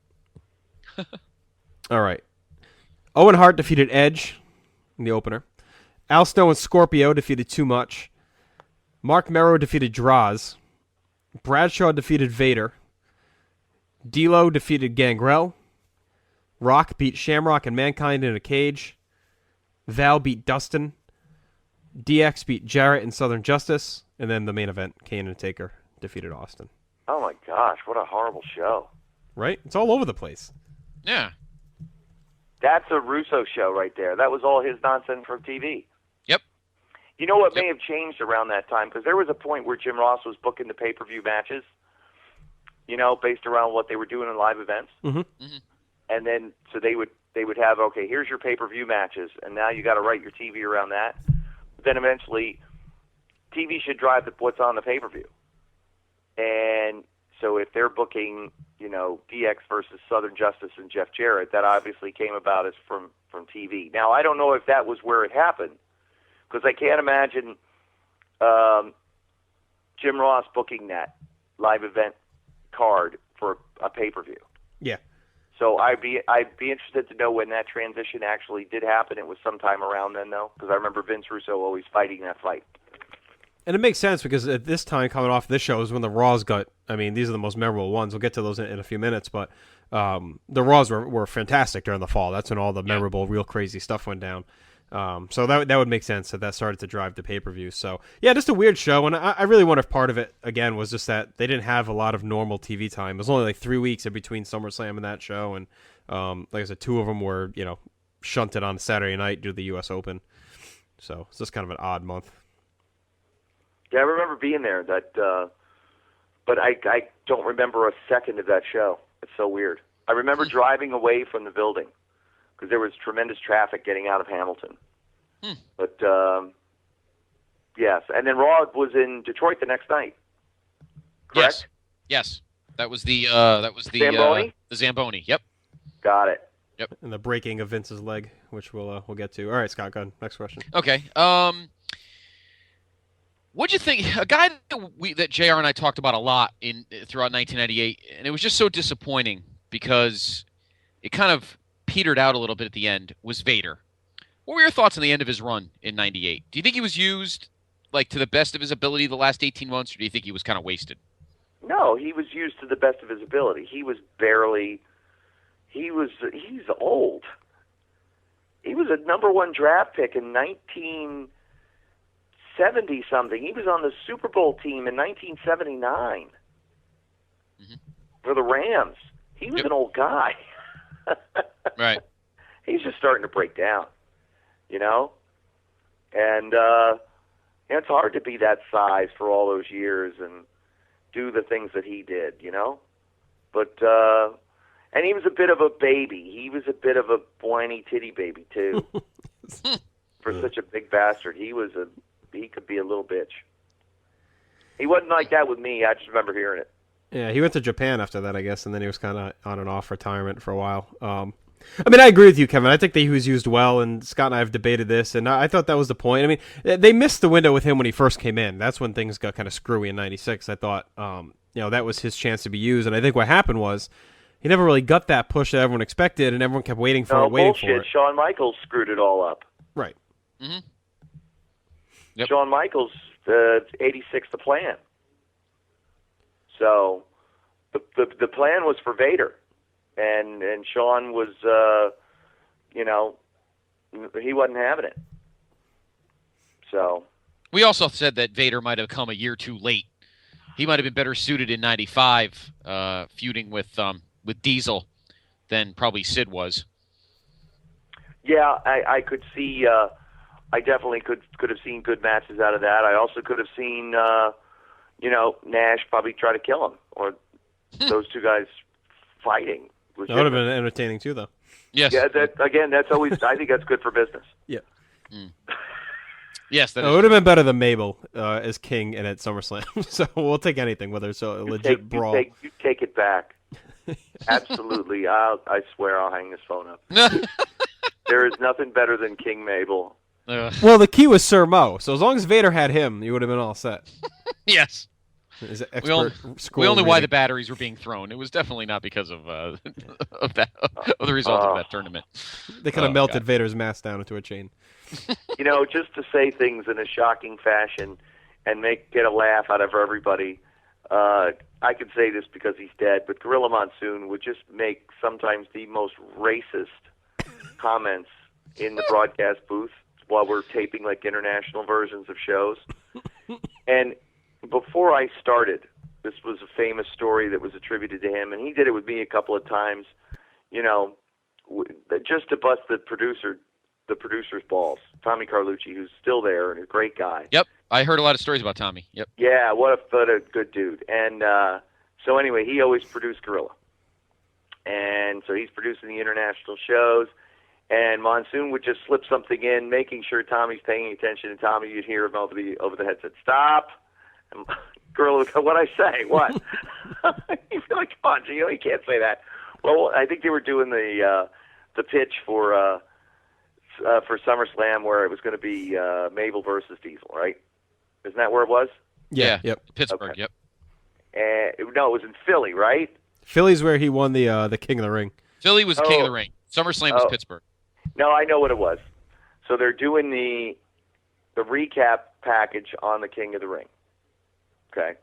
all right. Owen Hart defeated Edge in the opener. Al Snow and Scorpio defeated Too Much. Mark Merrow defeated Droz. Bradshaw defeated Vader. D'Lo defeated Gangrel. Rock beat Shamrock and Mankind in a cage. Val beat Dustin. DX beat Jarrett in Southern Justice. And then the main event, Kane and Taker defeated Austin. Oh my gosh, what a horrible show. Right? It's all over the place. Yeah. That's a Russo show right there. That was all his nonsense from TV. Yep. You know what may have changed around that time? Because there was a point where Jim Ross was booking the pay-per-view matches, based around what they were doing in live events. Mm-hmm. Mm-hmm. And then, so they would have, okay, here's your pay-per-view matches, and now you got to write your TV around that. But then eventually, TV should drive what's on the pay-per-view. And so if they're booking, DX versus Southern Justice and Jeff Jarrett, that obviously came about as from TV. Now, I don't know if that was where it happened, because I can't imagine Jim Ross booking that live event card for a pay-per-view. Yeah. So I'd be interested to know when that transition actually did happen. It was sometime around then, though, because I remember Vince Russo always fighting that fight. And it makes sense because at this time coming off this show is when the Raws got. I mean, these are the most memorable ones. We'll get to those in a few minutes, but the Raws were fantastic during the fall. That's when all the memorable, real crazy stuff went down. So that would make sense that started to drive the pay-per-view. So yeah, just a weird show, and I really wonder if part of it again was just that they didn't have a lot of normal TV time. It was only like 3 weeks in between SummerSlam and that show, and like I said, 2 of them were shunted on Saturday night due to the U.S. Open. So it's just kind of an odd month. Yeah, I remember being there. But I don't remember a second of that show. It's so weird. I remember driving away from the building because there was tremendous traffic getting out of Hamilton. But yes, and then Raw was in Detroit the next night. Correct? Yes. That was the Zamboni? The Zamboni. Yep. Got it. Yep. And the breaking of Vince's leg, which we'll get to. All right, Scott, go ahead. Next question. Okay. What'd you think? A guy that JR and I talked about a lot throughout 1998, and it was just so disappointing because it kind of petered out a little bit at the end, was Vader. What were your thoughts on the end of his run in 98? Do you think he was used like to the best of his ability the last 18 months, or do you think he was kind of wasted? No, he was used to the best of his ability. He's old. He was a number 1 draft pick in 1970-something. He was on the Super Bowl team in 1979 for the Rams. He was an old guy. Right. He's just starting to break down, And it's hard to be that size for all those years and do the things that he did, But and he was a bit of a baby. He was a bit of a whiny titty baby too. For such a big bastard, he could be a little bitch. He wasn't like that with me. I just remember hearing it. Yeah, he went to Japan after that, I guess, and then he was kind of on and off retirement for a while. I mean, I agree with you, Kevin. I think that he was used well, and Scott and I have debated this, and I thought that was the point. I mean, they missed the window with him when he first came in. That's when things got kind of screwy in '96. I thought, that was his chance to be used, and I think what happened was he never really got that push that everyone expected, and everyone kept waiting for it. Shawn Michaels screwed it all up. Right. Mm-hmm. Yep. Shawn Michaels, 86 the plan. So the plan was for Vader, and Shawn was, he wasn't having it. So we also said that Vader might have come a year too late. He might have been better suited in '95, feuding with Diesel, than probably Sid was. Yeah, I could see. I definitely could have seen good matches out of that. I also could have seen, Nash probably try to kill him, or those two guys fighting. That would have been entertaining too, though. Yes. Yeah. That's always. I think that's good for business. Yeah. Yes, that it would have been better than Mabel as King and at SummerSlam. So we'll take anything, whether it's a legit brawl. You take it back. Absolutely. I swear I'll hang this phone up. There is nothing better than King Mabel. Well, the key was Sir Mo, so as long as Vader had him, you would have been all set. Yes. We all knew why the batteries were being thrown. It was definitely not because of the result of that tournament. They kind of melted Vader's mask down into a chain. Just to say things in a shocking fashion and get a laugh out of everybody. I could say this because he's dead, but Gorilla Monsoon would just make sometimes the most racist comments in the broadcast booth while we're taping like international versions of shows. And before I started, this was a famous story that was attributed to him, and he did it with me a couple of times, just to bust the producer's balls. Tommy Carlucci, who's still there and a great guy. Yep, I heard a lot of stories about Tommy. Yep. Yeah, what a good dude. And so anyway, he always produced Gorilla. And so he's producing the international shows, and Monsoon would just slip something in, making sure Tommy's paying attention, and Tommy, you'd hear him over the headset, stop. And Gorilla would go, what'd I say? What? You'd be like, come on, Gio, you can't say that. Well, I think they were doing the pitch for SummerSlam where it was going to be Mabel versus Diesel, right? Isn't that where it was? Yeah. Yep. Pittsburgh. Okay. Yep. No, it was in Philly, right? Philly's where he won the King of the Ring. Philly was King of the Ring. SummerSlam was Pittsburgh. No, I know what it was. So they're doing the recap package on the King of the Ring. Okay.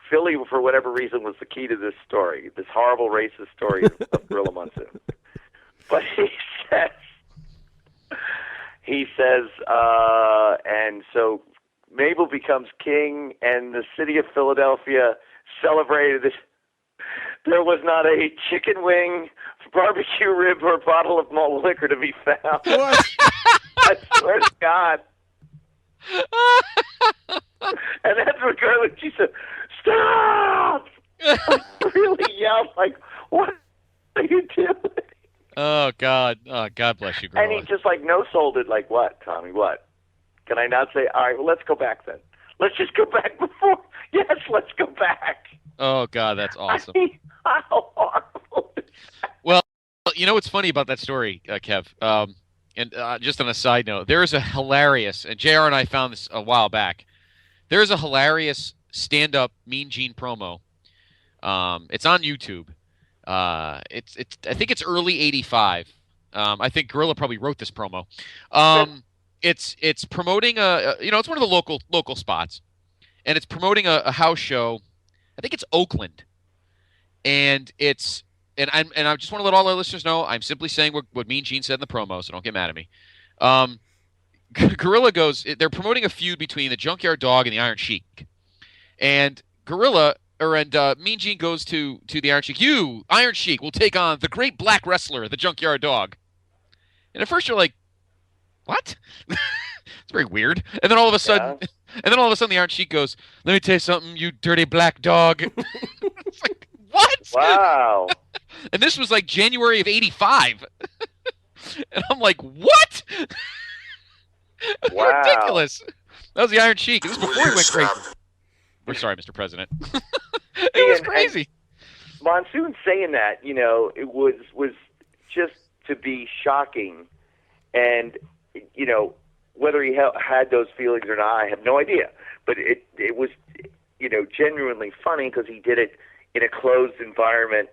Philly, for whatever reason, was the key to this story, this horrible racist story of Gorilla Monsoon. But he says, and so Mabel becomes king, and the city of Philadelphia celebrated this. There was not a chicken wing, barbecue rib, or bottle of malt liquor to be found. What? I swear to God. And that's what Gorilla, she said, stop! I really yelled, like, what are you doing? Oh, God. Oh, God bless you, Gorilla. And he just, like, no-sold it, like, what, Tommy, what? Can I not say, all right, well, let's go back then. Let's just go back before. Yes, let's go back. Oh, God, that's awesome. I mean, how horrible is that? Well, you know what's funny about that story, Kev? And just on a side note, there is a hilarious, and JR and I found this a while back, there is a hilarious stand-up Mean Gene promo. It's on YouTube. I think it's early '85. I think Gorilla probably wrote this promo. It's promoting it's one of the local spots, and it's promoting a house show. I think it's Oakland, and I just want to let all our listeners know I'm simply saying what Mean Gene said in the promo, so don't get mad at me. Gorilla goes, they're promoting a feud between the Junkyard Dog and the Iron Sheik, and Mean Gene goes to the Iron Sheik. You, Iron Sheik, will take on the great black wrestler, the Junkyard Dog. And at first you're like, what? It's very weird. And then all of a sudden, the Iron Sheik goes, "Let me tell you something, you dirty black dog." It's like, what? Wow. And this was like January of '85. And I'm like, what? Wow. Ridiculous. That was the Iron Sheik. This was before he went crazy. We're sorry, Mr. President. It was crazy. Monsoon saying that, it was just to be shocking. And, whether he had those feelings or not, I have no idea. But it was, genuinely funny because he did it in a closed environment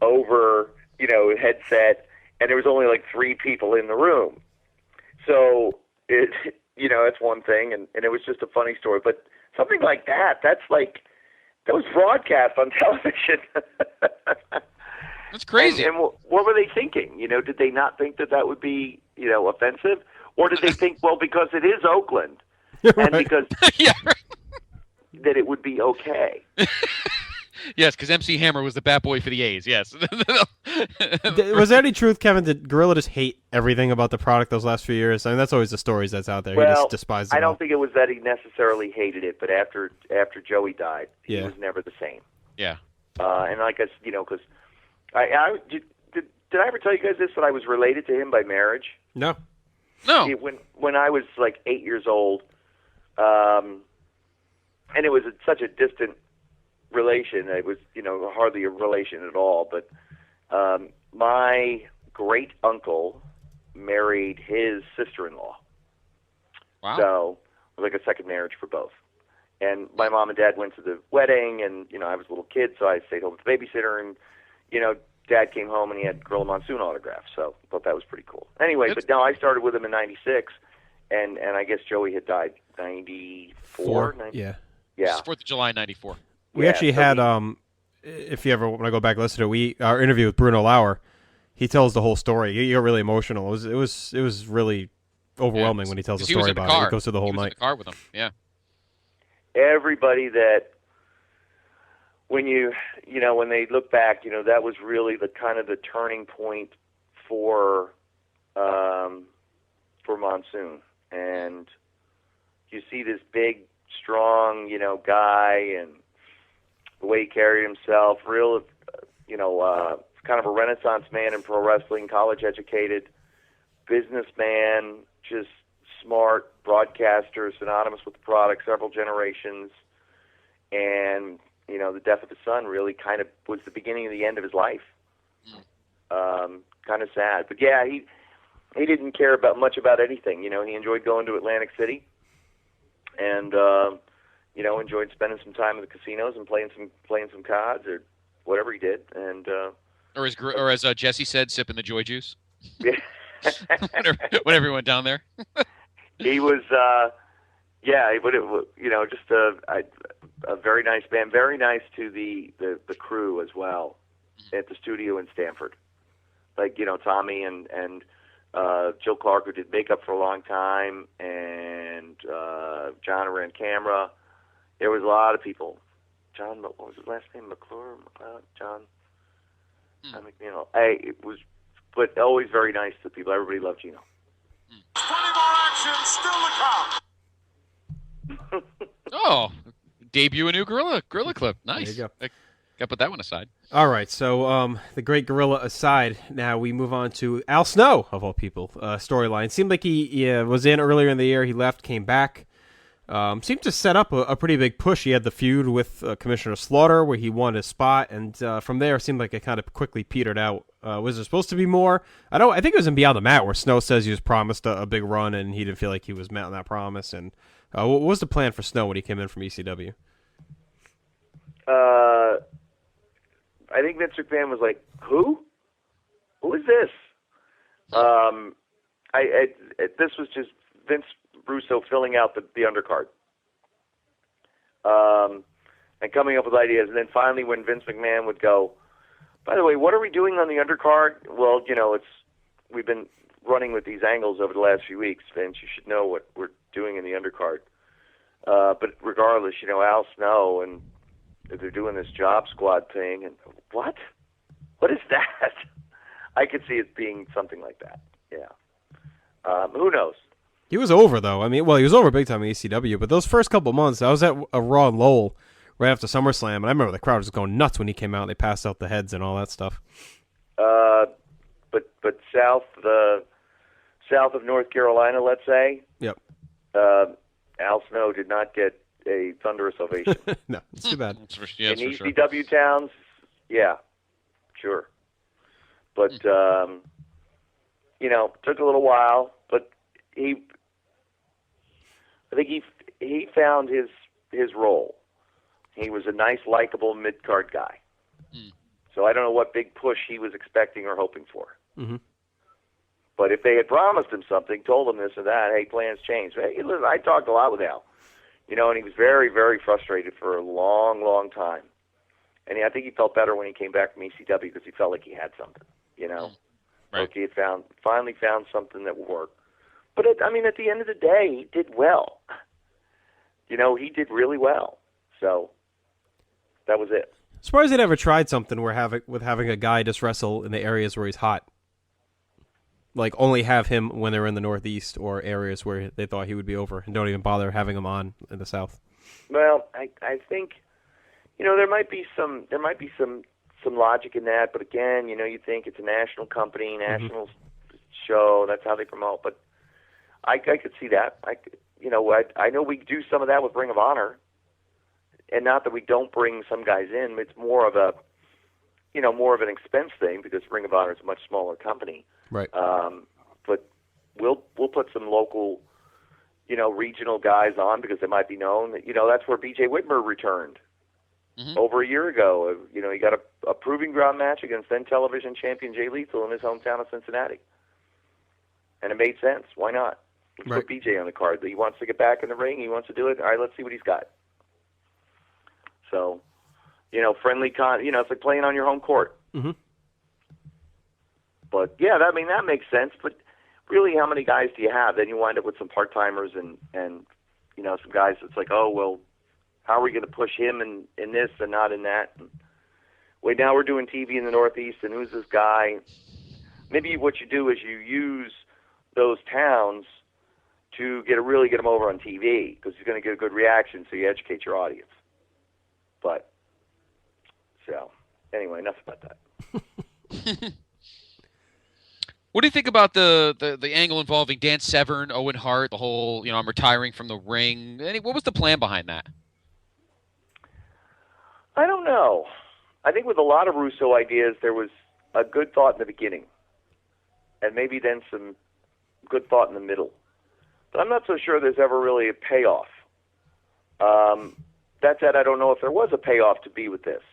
over, headset, and there was only like 3 people in the room. So, that's one thing, and it was just a funny story. But something like that was broadcast on television. That's crazy. And what were they thinking? Did they not think that would be, offensive? Or did they think, well, because it is Oakland, and because that it would be okay? Yes, because MC Hammer was the bat boy for the A's, yes. Was there any truth, Kevin? Did Gorilla just hate everything about the product those last few years? I mean, that's always the stories that's out there. He just despised it. I don't think it was that he necessarily hated it, but after Joey died, he was never the same. Yeah. And I guess, because did I ever tell you guys this, that I was related to him by marriage? No. When I was like 8 years old, and it was such a distant relation. It was, hardly a relation at all. But my great uncle married his sister-in-law. Wow. So it was like a second marriage for both. And my mom and dad went to the wedding, and I was a little kid, so I stayed home with the babysitter, and Dad came home and he had Gorilla Monsoon autograph, so I thought that was pretty cool. Anyway, but now I started with him in '96, and I guess Joey had died '94. Yeah. 4th of July '94. We actually had if you ever want to go back and listen to it, our interview with Bruno Lauer, he tells the whole story. He got really emotional. It was really overwhelming when he tells the story about it. He goes through the whole night. He was in the car with him. Yeah. Everybody that when when they look back, that was really the kind of the turning point for Monsoon. And you see this big, strong, guy, and the way he carried himself, real, kind of a Renaissance man in pro wrestling, college educated, businessman, just smart, broadcaster, synonymous with the product, several generations, and the death of his son really kind of was the beginning of the end of his life. Kind of sad, but yeah, he didn't care much about anything. He enjoyed going to Atlantic City, and enjoyed spending some time in the casinos and playing some cards or whatever he did, and or as Jesse said, sipping the joy juice. Yeah. Whenever he went down there. He was, Yeah, but just a very nice band, very nice to the crew as well at the studio in Stamford. Like, Tommy and Jill Clark, who did makeup for a long time, and John, who ran camera. There was a lot of people. John, what was his last name? McClure? John McMahon. It was, but always very nice to people. Everybody loved Gino. 20 more action still to come. Oh, debut a new Gorilla clip. Nice. There you go. Got to put that one aside. All right, so the great Gorilla aside, now we move on to Al Snow, of all people, storyline. Seemed like he was in earlier in the year. He left, came back. Seemed to set up a pretty big push. He had the feud with Commissioner Slaughter, where he won his spot, and from there, it seemed like it kind of quickly petered out. Was there supposed to be more? I think it was in Beyond the Mat, where Snow says he was promised a big run, and he didn't feel like he was met on that promise. And what was the plan for Snow when he came in from ECW? I think Vince McMahon was like, "Who? Who is this?" This was just Vince Russo filling out the undercard, and coming up with ideas. And then finally, when Vince McMahon would go, "By the way, what are we doing on the undercard?" Well, we've been running with these angles over the last few weeks, Vince. You should know what we're doing in the undercard. But regardless, Al Snow, and they're doing this job squad thing, and what is that? I could see it being something like that. Yeah. Who knows? He was over, though. I mean, he was over big time in ECW, but those first couple months, I was at a Raw in Lowell right after SummerSlam, and I remember the crowd was going nuts when he came out and they passed out the heads and all that stuff. But south of North Carolina, let's say. Yep. Al Snow did not get a thunderous ovation. No, it's too bad. In ECW towns, yeah, sure. But, took a little while, but I think he found his role. He was a nice, likable mid-card guy. So I don't know what big push he was expecting or hoping for. Mm-hmm. But if they had promised him something, told him this or that, hey, plans changed. Hey, listen, I talked a lot with Al, and he was very, very frustrated for a long, long time. And I think he felt better when he came back from ECW because he felt like he had something, Right. Like he had finally found something that would work. But at the end of the day, he did well. He did really well. So that was it. Surprised they never tried something with having a guy just wrestle in the areas where he's hot. Like, only have him when they're in the Northeast or areas where they thought he would be over, and don't even bother having him on in the South. Well, I think, there might be some logic in that, but again, you think it's a national company, national show, that's how they promote. But I could see that. I know we do some of that with Ring of Honor, and not that we don't bring some guys in. It's more of an expense thing because Ring of Honor is a much smaller company. Right. But we'll put some local, regional guys on because they might be known. That's where B.J. Whitmer returned over a year ago. He got a proving ground match against then television champion Jay Lethal in his hometown of Cincinnati. And it made sense. Why not? Let's put B.J. on the card. He wants to get back in the ring. He wants to do it. All right, let's see what he's got. So, friendly it's like playing on your home court. Mm-hmm. But, yeah, that makes sense. But really, how many guys do you have? Then you wind up with some part-timers and some guys that's like, oh, well, how are we going to push him in this and not in that? And, wait, now we're doing TV in the Northeast, and who's this guy? Maybe what you do is you use those towns to really get him over on TV because he's going to get a good reaction, so you educate your audience. But, so, anyway, enough about that. What do you think about the angle involving Dan Severn, Owen Hart, the whole, I'm retiring from the ring? What was the plan behind that? I don't know. I think with a lot of Russo ideas, there was a good thought in the beginning, and maybe then some good thought in the middle. But I'm not so sure there's ever really a payoff. That said, I don't know if there was a payoff to be with this.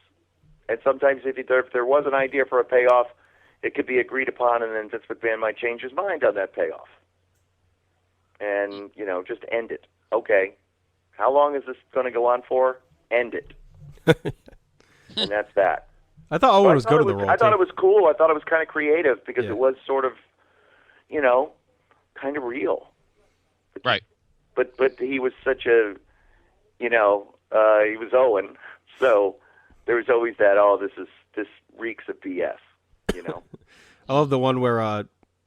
And sometimes if there was an idea for a payoff, it could be agreed upon, and then Vince McMahon might change his mind on that payoff. And, just end it. okay, how long is this going to go on for? End it. And that's that. I thought Owen was good in the role. I thought it was cool. I thought it was kind of creative because Yeah. it was sort of, kind of real. Right. But he was such a, he was Owen, so there was always that. Oh, this reeks of BS. I love the one where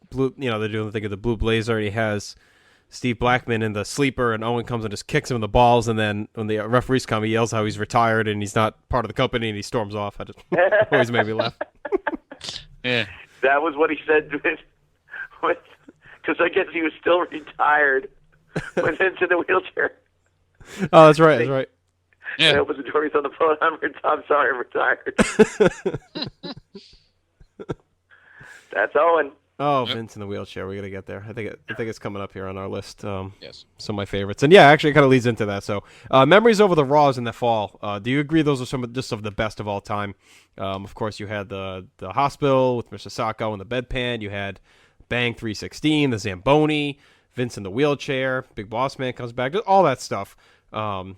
blue. They're doing the thing of the blue blazer, and he has Steve Blackman in the sleeper, and Owen comes and just kicks him in the balls, and then when the referees come, he yells how he's retired and he's not part of the company, and he storms off. I just always made me laugh. Yeah. That was what he said because I guess he was still retired when Vince in the wheelchair. Oh, that's right. That's right. Yeah. I opened the door. He's on the phone. I'm sorry, I'm retired. That's Owen. Oh, Vince in the wheelchair. We got to get there. I think it's coming up here on our list. Yes. Some of my favorites, and yeah, actually, it kind of leads into that. So, memories over the Raws in the fall. Do you agree those are some of the best of all time? Of course, you had the hospital with Mr. Sacco and the bedpan. You had Bang 316, the Zamboni, Vince in the wheelchair, Big Boss Man comes back, just all that stuff. What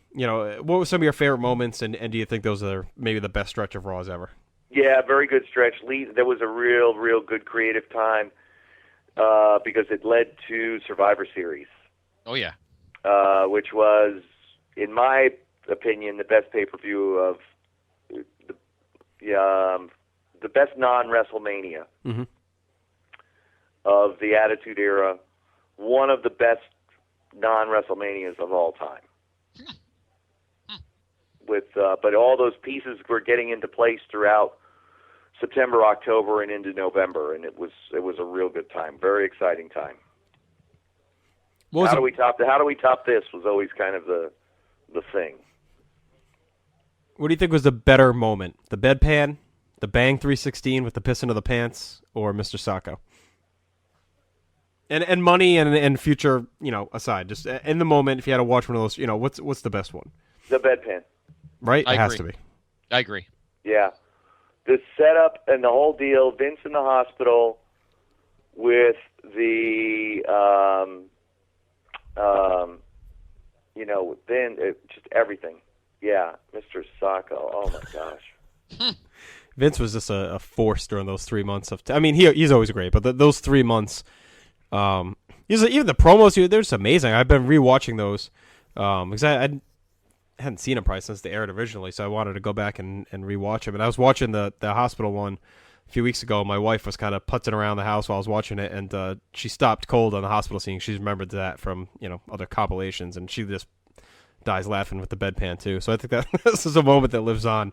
were some of your favorite moments, and do you think those are maybe the best stretch of Raws ever? Yeah, very good stretch. There was a real good creative time because it led to Survivor Series. Oh, yeah. Which was, in my opinion, the best pay-per-view of the best non-WrestleMania of the Attitude Era. One of the best non-WrestleManias of all time. But all those pieces were getting into place throughout September, October, and into November, and it was a real good time, very exciting time. How do we top this? Was always kind of the thing. What do you think was the better moment? The bedpan, the Bang 316 with the piss into the pants, or Mr. Sacco? And money and future, aside, just in the moment, if you had to watch one of those, what's the best one? The bedpan. Right? I It has agree. to be. I agree. Yeah. The setup and the whole deal, Vince in the hospital with the, then just everything. Yeah, Mr. Sacco. Oh, my gosh. Vince was just a force during those 3 months of. He's always great, but those 3 months, even the promos, they're just amazing. I've been rewatching those because I hadn't seen them probably since they aired originally, so I wanted to go back and rewatch them. And I was watching the hospital one a few weeks ago. My wife was kind of putzing around the house while I was watching it, and she stopped cold on the hospital scene. She's remembered that from other compilations, and she just dies laughing with the bedpan too. So I think that this is a moment that lives on.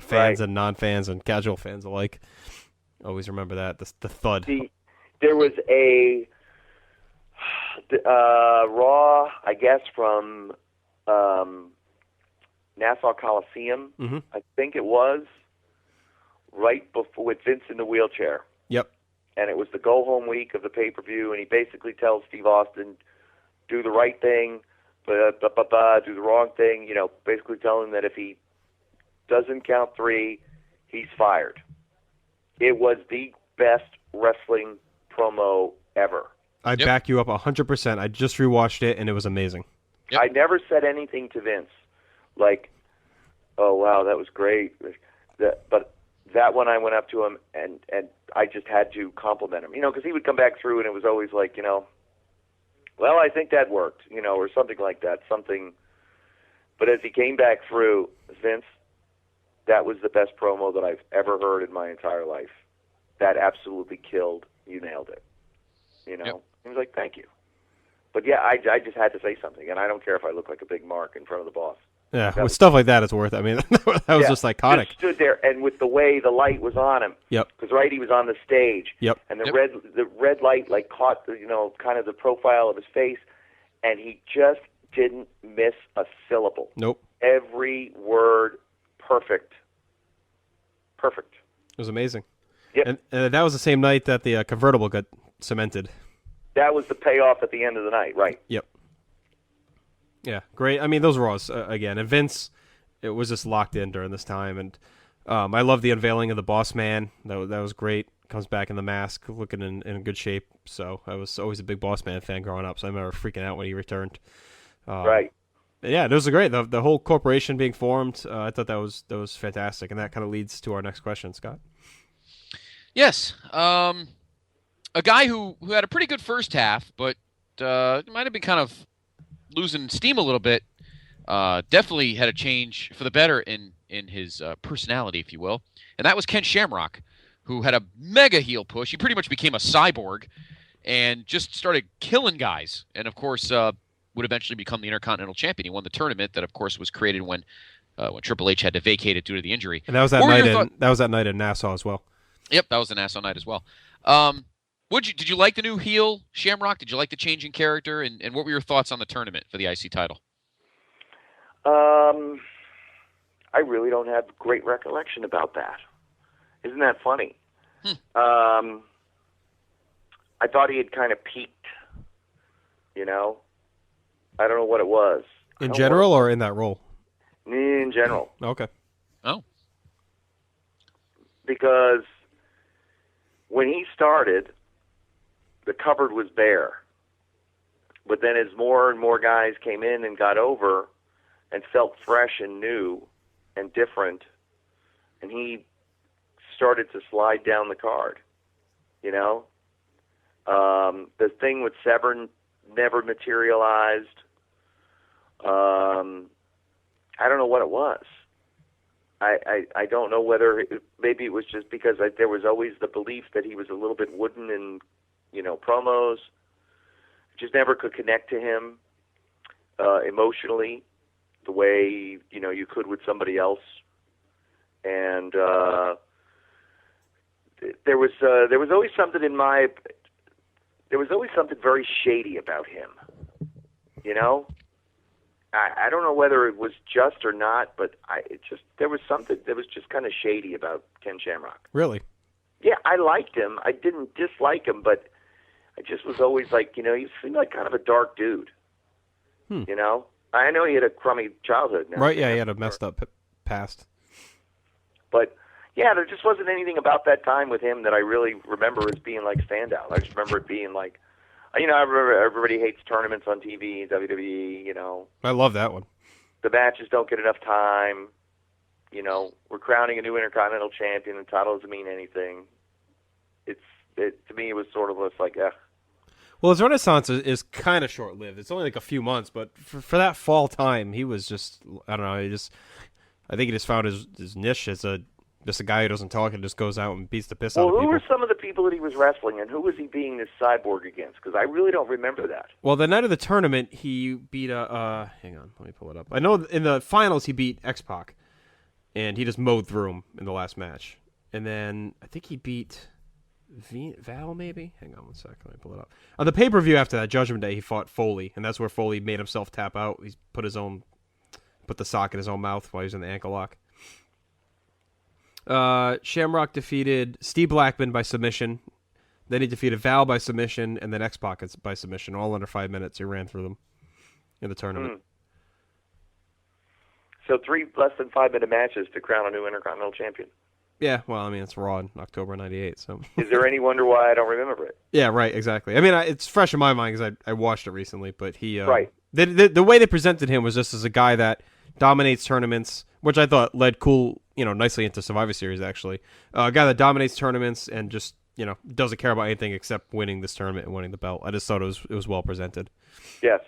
Fans and non-fans and casual fans alike always remember that, the thud. There was a Raw, I guess, from Nassau Coliseum, I think it was, right before, with Vince in the wheelchair. Yep. And it was the go-home week of the pay-per-view, and he basically tells Steve Austin, do the right thing, do the wrong thing, basically telling him that if he doesn't count 3, he's fired. It was the best wrestling promo ever. I back you up 100%. I just rewatched it, and it was amazing. Yep. I never said anything to Vince, like, oh, wow, that was great. But that one I went up to him, and I just had to compliment him, because he would come back through, and it was always like, well, I think that worked, or something like that, something. But as he came back through, Vince, that was the best promo that I've ever heard in my entire life. That absolutely killed. You nailed it. Yep. He was like, thank you. But yeah, I just had to say something, and I don't care if I look like a big mark in front of the boss. Yeah, with stuff like that, it's worth it. That was just iconic. Just stood there, and with the way the light was on him. Yep. Because he was on the stage. Yep. And the red light caught kind of the profile of his face, and he just didn't miss a syllable. Nope. Every word perfect. Perfect. It was amazing. Yep. And that was the same night that the convertible got cemented. That was the payoff at the end of the night, right? Yep. Yeah, great. Those were all, again. And Vince, it was just locked in during this time. And I love the unveiling of the Boss Man. That was great. Comes back in the mask, looking in good shape. So I was always a big Boss Man fan growing up. So I remember freaking out when he returned. Right. Yeah, it was great. The whole corporation being formed, I thought that was fantastic, and that kind of leads to our next question, Scott. Yes, a guy who had a pretty good first half, but might have been kind of losing steam a little bit. Definitely had a change for the better in his personality, if you will, and that was Ken Shamrock, who had a mega heel push. He pretty much became a cyborg and just started killing guys, and of course would eventually become the Intercontinental Champion. He won the tournament that, of course, was created when Triple H had to vacate it due to the injury. And that was that night in Nassau as well. Yep, that was the Nassau night as well. Did you like the new heel Shamrock? Did you like the change in character? And what were your thoughts on the tournament for the IC title? I really don't have great recollection about that. Isn't that funny? I thought he had kind of peaked. I don't know what it was. In general or in that role? In general. Okay. Oh. Because when he started, the cupboard was bare. But then as more and more guys came in and got over and felt fresh and new and different, and he started to slide down the card, the thing with Severn never materialized. I don't know what it was. I don't know whether maybe it was just because there was always the belief that he was a little bit wooden in, promos. Just never could connect to him emotionally the way, you could with somebody else. And there was always something there was always something very shady about him. I don't know whether it was just or not, but there was something that was just kind of shady about Ken Shamrock. Really? Yeah, I liked him. I didn't dislike him, but I just was always like, he seemed like kind of a dark dude. I know he had a crummy childhood. Right, yeah, he had a messed up past. But, yeah, there just wasn't anything about that time with him that I really remember as being, like, standout. I just remember it being, like, I remember everybody hates tournaments on TV, WWE, I love that one. The matches don't get enough time. We're crowning a new Intercontinental Champion. The title doesn't mean anything. To me, it was sort of like, Well, his renaissance is kind of short-lived. It's only like a few months, but for that fall time, he was just, I don't know, I think he just found his niche as just a guy who doesn't talk and just goes out and beats the piss out of people. Well, who were some of the people that he was wrestling, and who was he being this cyborg against? Because I really don't remember that. Well, the night of the tournament, he beat hang on, let me pull it up. I know in the finals he beat X-Pac, and he just mowed through him in the last match. And then I think he beat Val, maybe? Hang on one second, let me pull it up. On the pay-per-view after that, Judgment Day, he fought Foley, and that's where Foley made himself tap out. He put the sock in his own mouth while he was in the ankle lock. Shamrock defeated Steve Blackman by submission. Then he defeated Val by submission, and then X-Pac by submission. All under 5 minutes. He ran through them in the tournament. So 3 less than 5 minute matches to crown a new Intercontinental Champion. Yeah, well, I mean, it's Raw in October '98. So is there any wonder why I don't remember it? Yeah, right, exactly. I mean, it's fresh in my mind because I watched it recently. But he, right. The way they presented him was just as a guy that dominates tournaments, which I thought led nicely into Survivor Series, actually. A guy that dominates tournaments and just, doesn't care about anything except winning this tournament and winning the belt. I just thought it was well presented. Yes.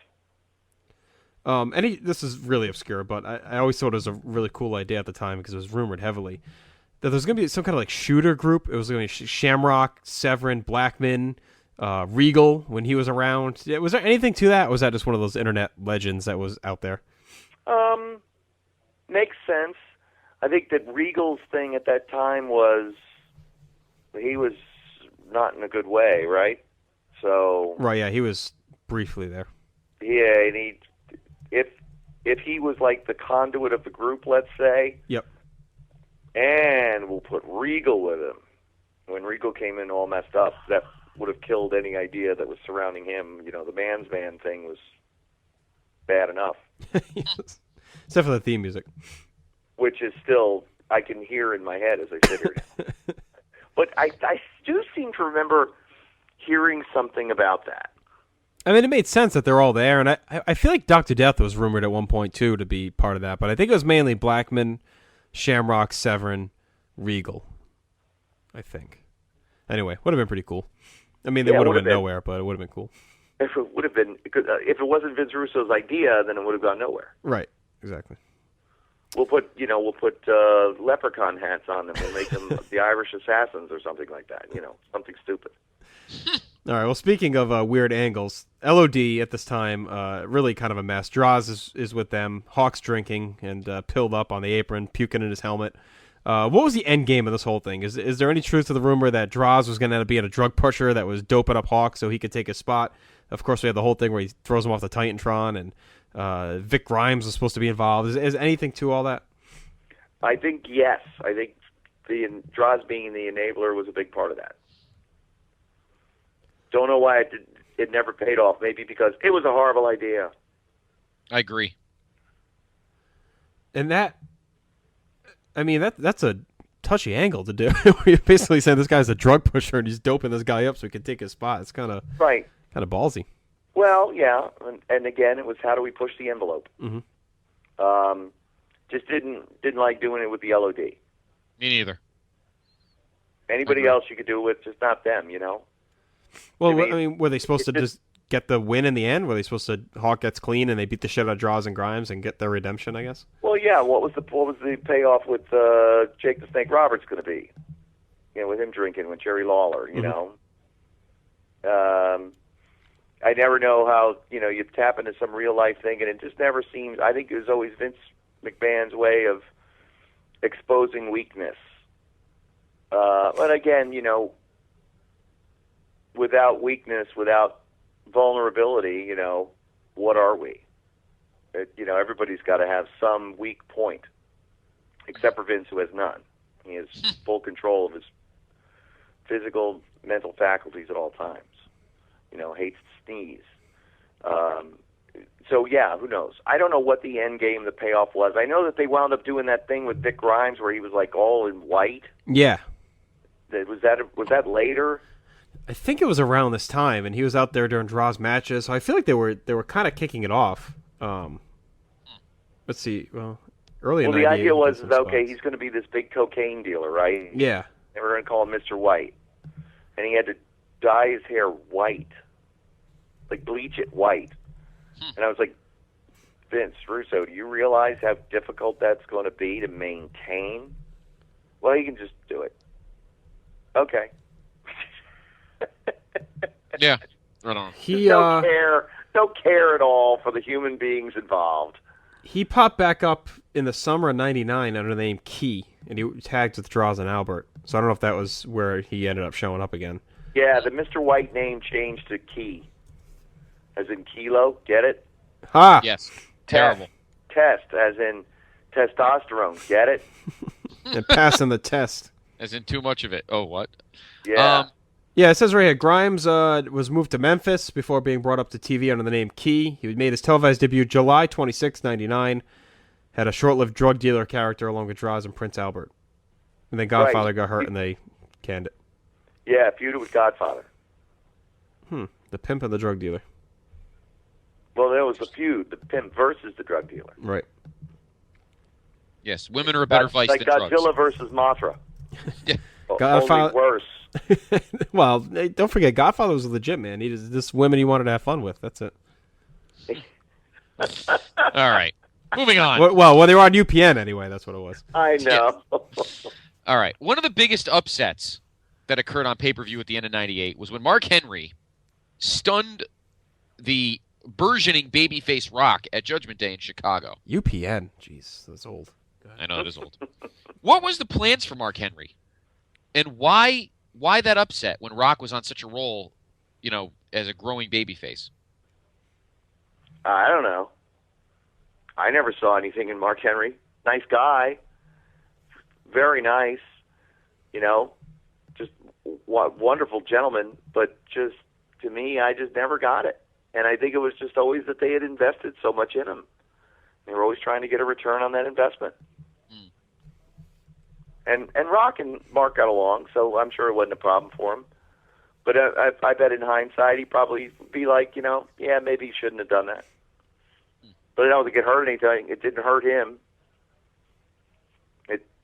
This is really obscure, but I always thought it was a really cool idea at the time because it was rumored heavily that there was going to be some kind of like shooter group. It was going to be Shamrock, Severn, Blackman, Regal when he was around. Was there anything to that, or was that just one of those internet legends that was out there? Makes sense. I think that Regal's thing at that time was he was not in a good way, right? So right, yeah, he was briefly there. Yeah, and if he was like the conduit of the group, let's say. Yep. And we'll put Regal with him. When Regal came in all messed up, that would have killed any idea that was surrounding him. The man's man thing was bad enough. Yes. Except for the theme music. Which is still, I can hear in my head as I sit here. But I do seem to remember hearing something about that. I mean, it made sense that they're all there, and I feel like Dr. Death was rumored at one point, too, to be part of that, but I think it was mainly Blackman, Shamrock, Severin, Regal, I think. Anyway, would have been pretty cool. I mean, they would have been nowhere, but it would have been cool. If it would have been, if it wasn't Vince Russo's idea, then it would have gone nowhere. Right, exactly. We'll put leprechaun hats on them. We'll make them the Irish Assassins or something like that. Something stupid. All right. Well, speaking of weird angles, LOD at this time really kind of a mess. Droz is with them. Hawk's drinking and pilled up on the apron, puking in his helmet. What was the end game of this whole thing? Is there any truth to the rumor that Droz was going to end up being a drug pusher that was doping up Hawk so he could take his spot? Of course, we have the whole thing where he throws him off the Titantron, and Vic Grimes was supposed to be involved. Is anything to all that? I think yes. I think the Droz being the enabler was a big part of that. Don't know why it never paid off. Maybe because it was a horrible idea. I agree. And that's a touchy angle to do. You're basically saying this guy's a drug pusher and he's doping this guy up so he can take his spot. It's kind of ballsy. Well, yeah, and again, it was how do we push the envelope? Mm-hmm. Just didn't like doing it with the LOD. Me neither. Anybody else you could do it with, just not them, Well, I mean, were they supposed to just get the win in the end? Were they supposed to Hawk gets clean and they beat the shit out of Droz and Grimes and get their redemption? I guess. Well, yeah. What was the payoff with Jake the Snake Roberts going to be? With him drinking with Jerry Lawler. I never know how you tap into some real life thing, and it just never seems. I think it was always Vince McMahon's way of exposing weakness. But again, without weakness, without vulnerability, what are we? Everybody's got to have some weak point, except for Vince, who has none. He has full control of his physical, mental faculties at all times. Hates to sneeze. So, yeah, who knows? I don't know what the end game, the payoff was. I know that they wound up doing that thing with Vic Grimes where he was, all in white. Yeah. Was that later? I think it was around this time, and he was out there during Droz matches, so I feel like they were kind of kicking it off. Let's see. Well, early in the idea was, okay, he's going to be this big cocaine dealer, right? Yeah. They were going to call him Mr. White. And he had to dye his hair white. Bleach it white. And I was like, Vince Russo, do you realize how difficult that's going to be to maintain? Well, you can just do it. Okay. Yeah, right on. He don't care at all for the human beings involved. He popped back up in the summer of '99 under the name Key, and he tagged with Droz and Albert. So I don't know if that was where he ended up showing up again. Yeah, the Mr. White name changed to Key, as in kilo. Get it? Ha! Yes. Terrible. Test, as in testosterone. Get it? And passing the test. As in too much of it. Oh, what? Yeah. Yeah, it says right here, Grimes was moved to Memphis before being brought up to TV under the name Key. He made his televised debut July 26, 1999. Had a short-lived drug dealer character along with Droz and Prince Albert. And then Godfather got hurt and they canned it. Yeah, feuded with Godfather. The pimp and the drug dealer. Well, there was a feud, the pimp versus the drug dealer. Right. Yes, women are a better vice than drugs. Like Godzilla versus Mothra. Yeah. Only worse. Well, don't forget, Godfather was legit, man. He was just women he wanted to have fun with. That's it. All right. Moving on. Well, they were on UPN anyway. That's what it was. I know. All right. One of the biggest upsets that occurred on pay-per-view at the end of '98 was when Mark Henry stunned the burgeoning babyface Rock at Judgment Day in Chicago. UPN. Jeez, that's old. I know, it is old. What was the plans for Mark Henry? And why that upset when Rock was on such a roll, as a growing babyface? I don't know. I never saw anything in Mark Henry. Nice guy. Very nice. Just wonderful gentleman. But just, to me, I just never got it. And I think it was just always that they had invested so much in him. They were always trying to get a return on that investment. And Rock and Mark got along, so I'm sure it wasn't a problem for him. But I bet in hindsight he'd probably be like, yeah, maybe he shouldn't have done that. But I don't think it hurt anything. It didn't hurt him.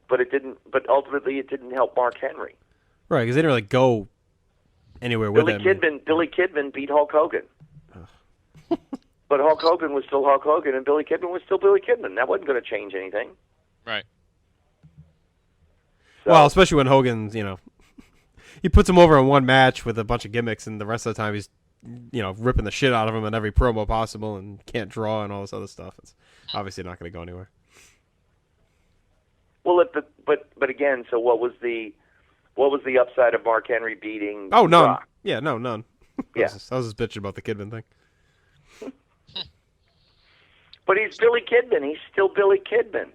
But ultimately it didn't help Mark Henry. Right, because they didn't really go anywhere with him. Billy Kidman beat Hulk Hogan. But Hulk Hogan was still Hulk Hogan, and Billy Kidman was still Billy Kidman. That wasn't going to change anything. Right. So, well, especially when Hogan's, he puts him over in one match with a bunch of gimmicks, and the rest of the time he's, ripping the shit out of him in every promo possible and can't draw and all this other stuff. It's obviously not going to go anywhere. Well, but again, so what was the upside of Mark Henry beating? Oh, none. Rock? Yeah, none. Yeah. I was just bitching about the Kidman thing. But he's Billy Kidman. He's still Billy Kidman.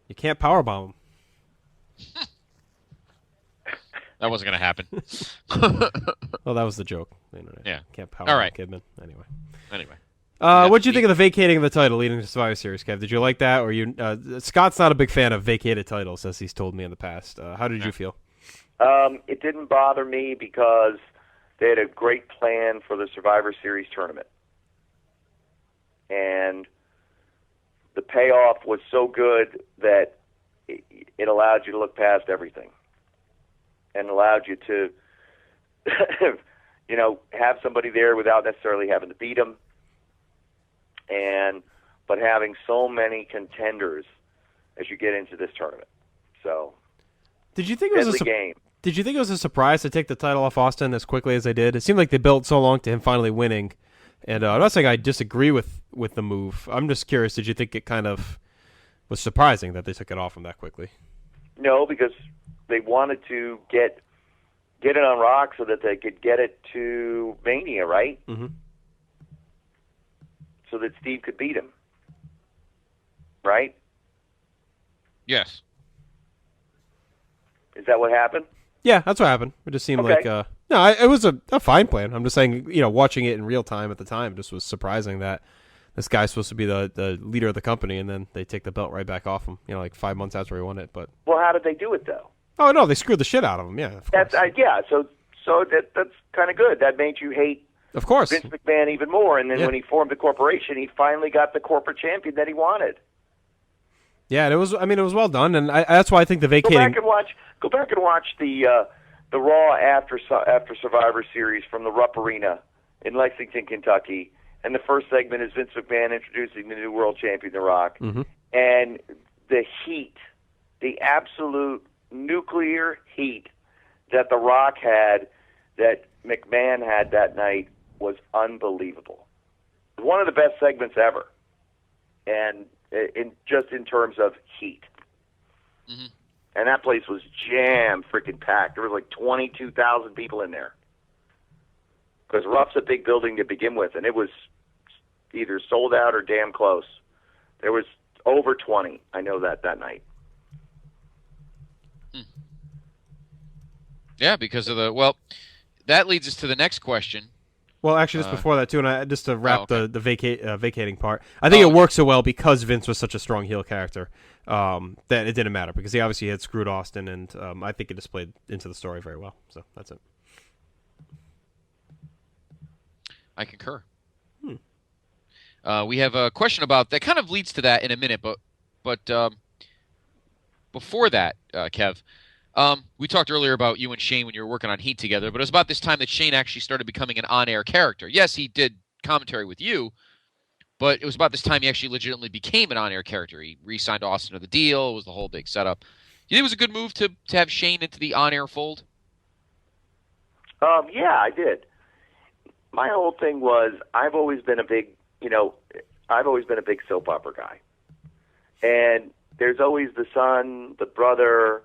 You can't powerbomb him. That wasn't going to happen. Well, that was the joke. Yeah. Can't powerbomb Kidman. Anyway. What did you think of the vacating of the title leading to Survivor Series, Kev? Did you like that? Or Scott's not a big fan of vacated titles, as he's told me in the past. How did you feel? It didn't bother me because they had a great plan for the Survivor Series tournament. And the payoff was so good that it allowed you to look past everything and allowed you to, have somebody there without necessarily having to beat them, but having so many contenders as you get into this tournament. So, did you think it was game? Did you think it was a surprise to take the title off Austin as quickly as they did? It seemed like they built so long to him finally winning. And I'm not saying I disagree with the move. I'm just curious, did you think it kind of was surprising that they took it off him that quickly? No, because they wanted to get it on Rock so that they could get it to Mania, right? Mm-hmm. So that Steve could beat him, right? Yes. Is that what happened? Yeah, that's what happened. It just seemed like it was a fine plan. I'm just saying, watching it in real time at the time just was surprising that this guy's supposed to be the leader of the company, and then they take the belt right back off him, like 5 months after he won it. But well, how did they do it though? Oh no, they screwed the shit out of him. Yeah, of course. So that's kind of good. That made you hate, of course, Vince McMahon even more. And then when he formed the corporation, he finally got the corporate champion that he wanted. Yeah, it was well done, and that's why I think the vacating. Go back and watch the Raw after Survivor Series from the Rupp Arena in Lexington, Kentucky, and the first segment is Vince McMahon introducing the new world champion, The Rock, and the heat, the absolute nuclear heat that The Rock had, that McMahon had that night was unbelievable. It was one of the best segments ever, and in terms of heat. Mm-hmm. And that place was freaking packed. There was like 22,000 people in there. Because Ruff's a big building to begin with, and it was either sold out or damn close. There was over 20. I know that night. Yeah, because of that leads us to the next question. Well, actually, just before that, too, and just to wrap the vacating part, I think it worked so well because Vince was such a strong heel character that it didn't matter, because he obviously had screwed Austin, and I think it displayed into the story very well. So that's it. I concur. We have a question about that. Kind of leads to that in a minute, but before that, Kev, we talked earlier about you and Shane when you were working on Heat together, but it was about this time that Shane actually started becoming an on-air character. Yes, he did commentary with you, but it was about this time he actually legitimately became an on-air character. He re-signed Austin to the deal. It was the whole big setup. Do you think it was a good move to have Shane into the on-air fold? Yeah, I did. My whole thing was I've always been a big soap opera guy. And there's always the son, the brother,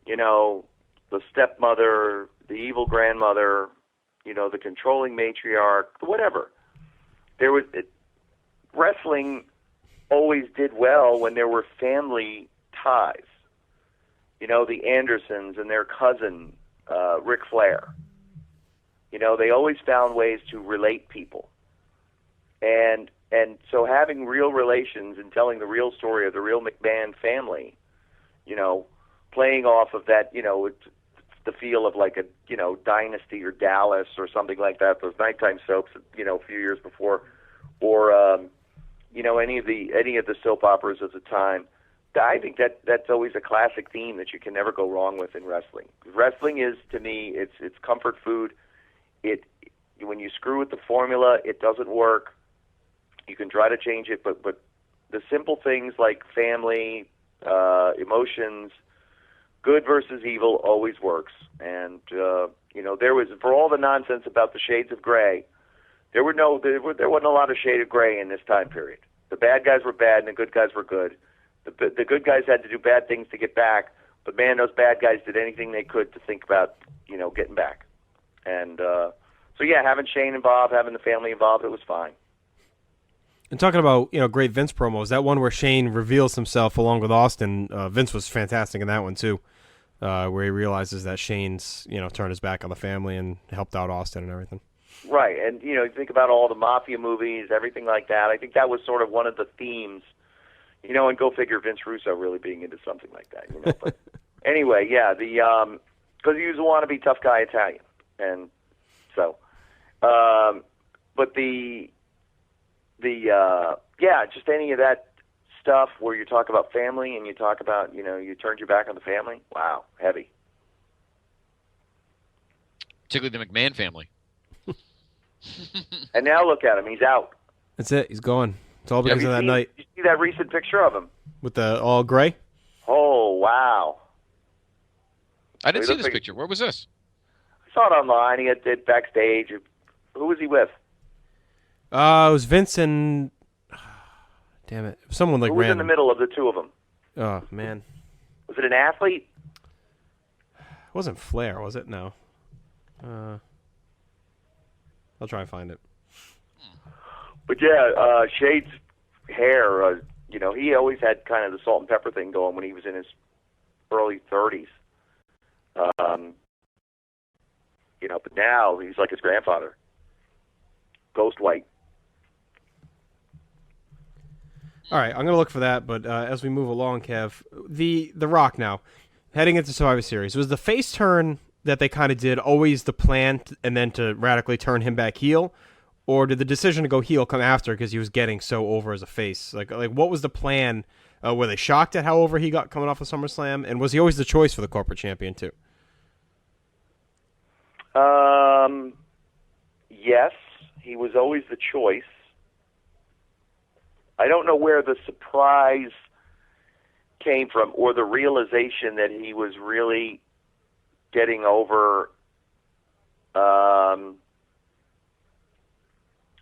the stepmother, the evil grandmother, the controlling matriarch, whatever. Wrestling always did well when there were family ties. The Andersons and their cousin, Ric Flair. They always found ways to relate people. And so having real relations and telling the real story of the real McMahon family, playing off of that, the feel of like a Dynasty or Dallas or something like that. Those nighttime soaps, a few years before, or any of the soap operas of the time. I think that's always a classic theme that you can never go wrong with in wrestling. Wrestling is, to me, it's comfort food. When you screw with the formula, it doesn't work. You can try to change it, but the simple things like family, emotions, good versus evil always works. And there was, for all the nonsense about the shades of gray, there wasn't a lot of shade of gray in this time period. The bad guys were bad and the good guys were good. The good guys had to do bad things to get back, but man, those bad guys did anything they could to think about getting back. And so yeah, having Shane involved, having the family involved, it was fine. And talking about great Vince promos, that one where Shane reveals himself along with Austin, Vince was fantastic in that one too, where he realizes that Shane's turned his back on the family and helped out Austin and everything. Right, and you think about all the mafia movies, everything like that. I think that was sort of one of the themes, and go figure, Vince Russo really being into something like that. But anyway, yeah, because he was a wannabe tough guy Italian, and so, but just any of that stuff where you talk about family and you talk about, you turned your back on the family. Wow, heavy. Particularly the McMahon family. And now look at him. He's out. That's it. He's gone. It's all because of that night. You see that recent picture of him? With the all gray? Oh, wow. I didn't see this picture. Where was this? I saw it online. He had it backstage. Who was he with? It was Vince and... Damn it. Someone like Who was random. in the middle of the two of them? Oh, man. Was it an athlete? It wasn't Flair, was it? No. I'll try and find it. But yeah, Shade's hair, he always had kind of the salt and pepper thing going when he was in his early 30s. But now he's like his grandfather. Ghost white. All right, I'm going to look for that, but as we move along, Kev, the Rock now, heading into Survivor Series, was the face turn that they kind of did always the plan and then to radically turn him back heel? Or did the decision to go heel come after because he was getting so over as a face? Like what was the plan? Were they shocked at how over he got coming off of SummerSlam? And was he always the choice for the corporate champion too? Yes, he was always the choice. I don't know where the surprise came from or the realization that he was really getting over.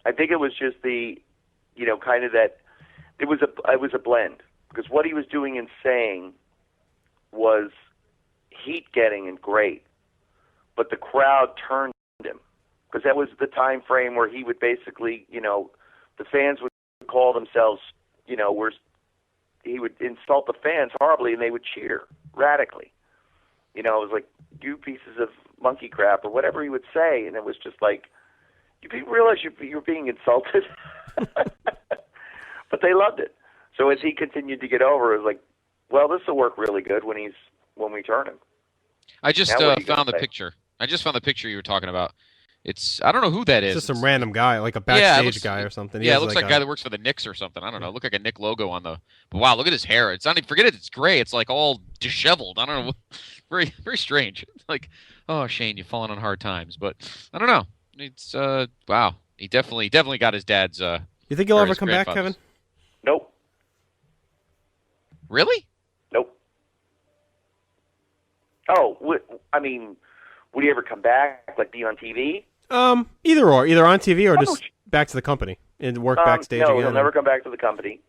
I think it was just the, kind of that it was a blend, because what he was doing and saying was heat getting and great, but the crowd turned him, because that was the time frame where he would basically, the fans would call themselves, he would insult the fans horribly and they would cheer radically. It was like, you pieces of monkey crap or whatever he would say, and it was just like, you realize you're being insulted. But they loved it. So as he continued to get over, it was like, well, this will work really good when we turn him. I just found the picture. I just found the picture you were talking about. I don't know who that is. It's just some random guy, like a backstage guy or something. Yeah, it looks like a guy that works for the Knicks or something. I don't know. Look like a Knick logo on the. But wow, look at his hair. It's not even, forget it. It's gray. It's like all disheveled. I don't know. Very, very strange. Like, oh, Shane, you've fallen on hard times. But I don't know. It's wow. He definitely got his dad's. You think he'll ever come back, Kevin? Nope. Really? Nope. Oh, I mean, would he ever come back? Like be on TV? Either on TV or just back to the company and work backstage again. No, he'll never come back to the company.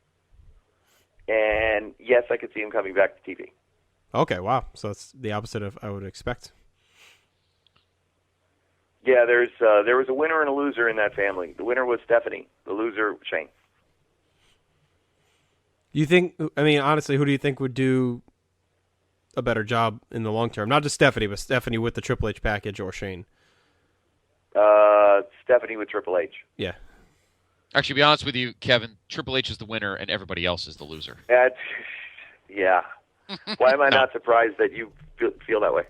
And yes, I could see him coming back to TV. Okay, wow. So it's the opposite of I would expect. Yeah, there was a winner and a loser in that family. The winner was Stephanie. The loser, Shane. You think? I mean, honestly, who do you think would do a better job in the long term? Not just Stephanie, but Stephanie with the Triple H package or Shane. Stephanie with Triple H. Yeah. Actually, to be honest with you, Kevin, Triple H is the winner and everybody else is the loser. Yeah. Why am I not surprised that you feel that way?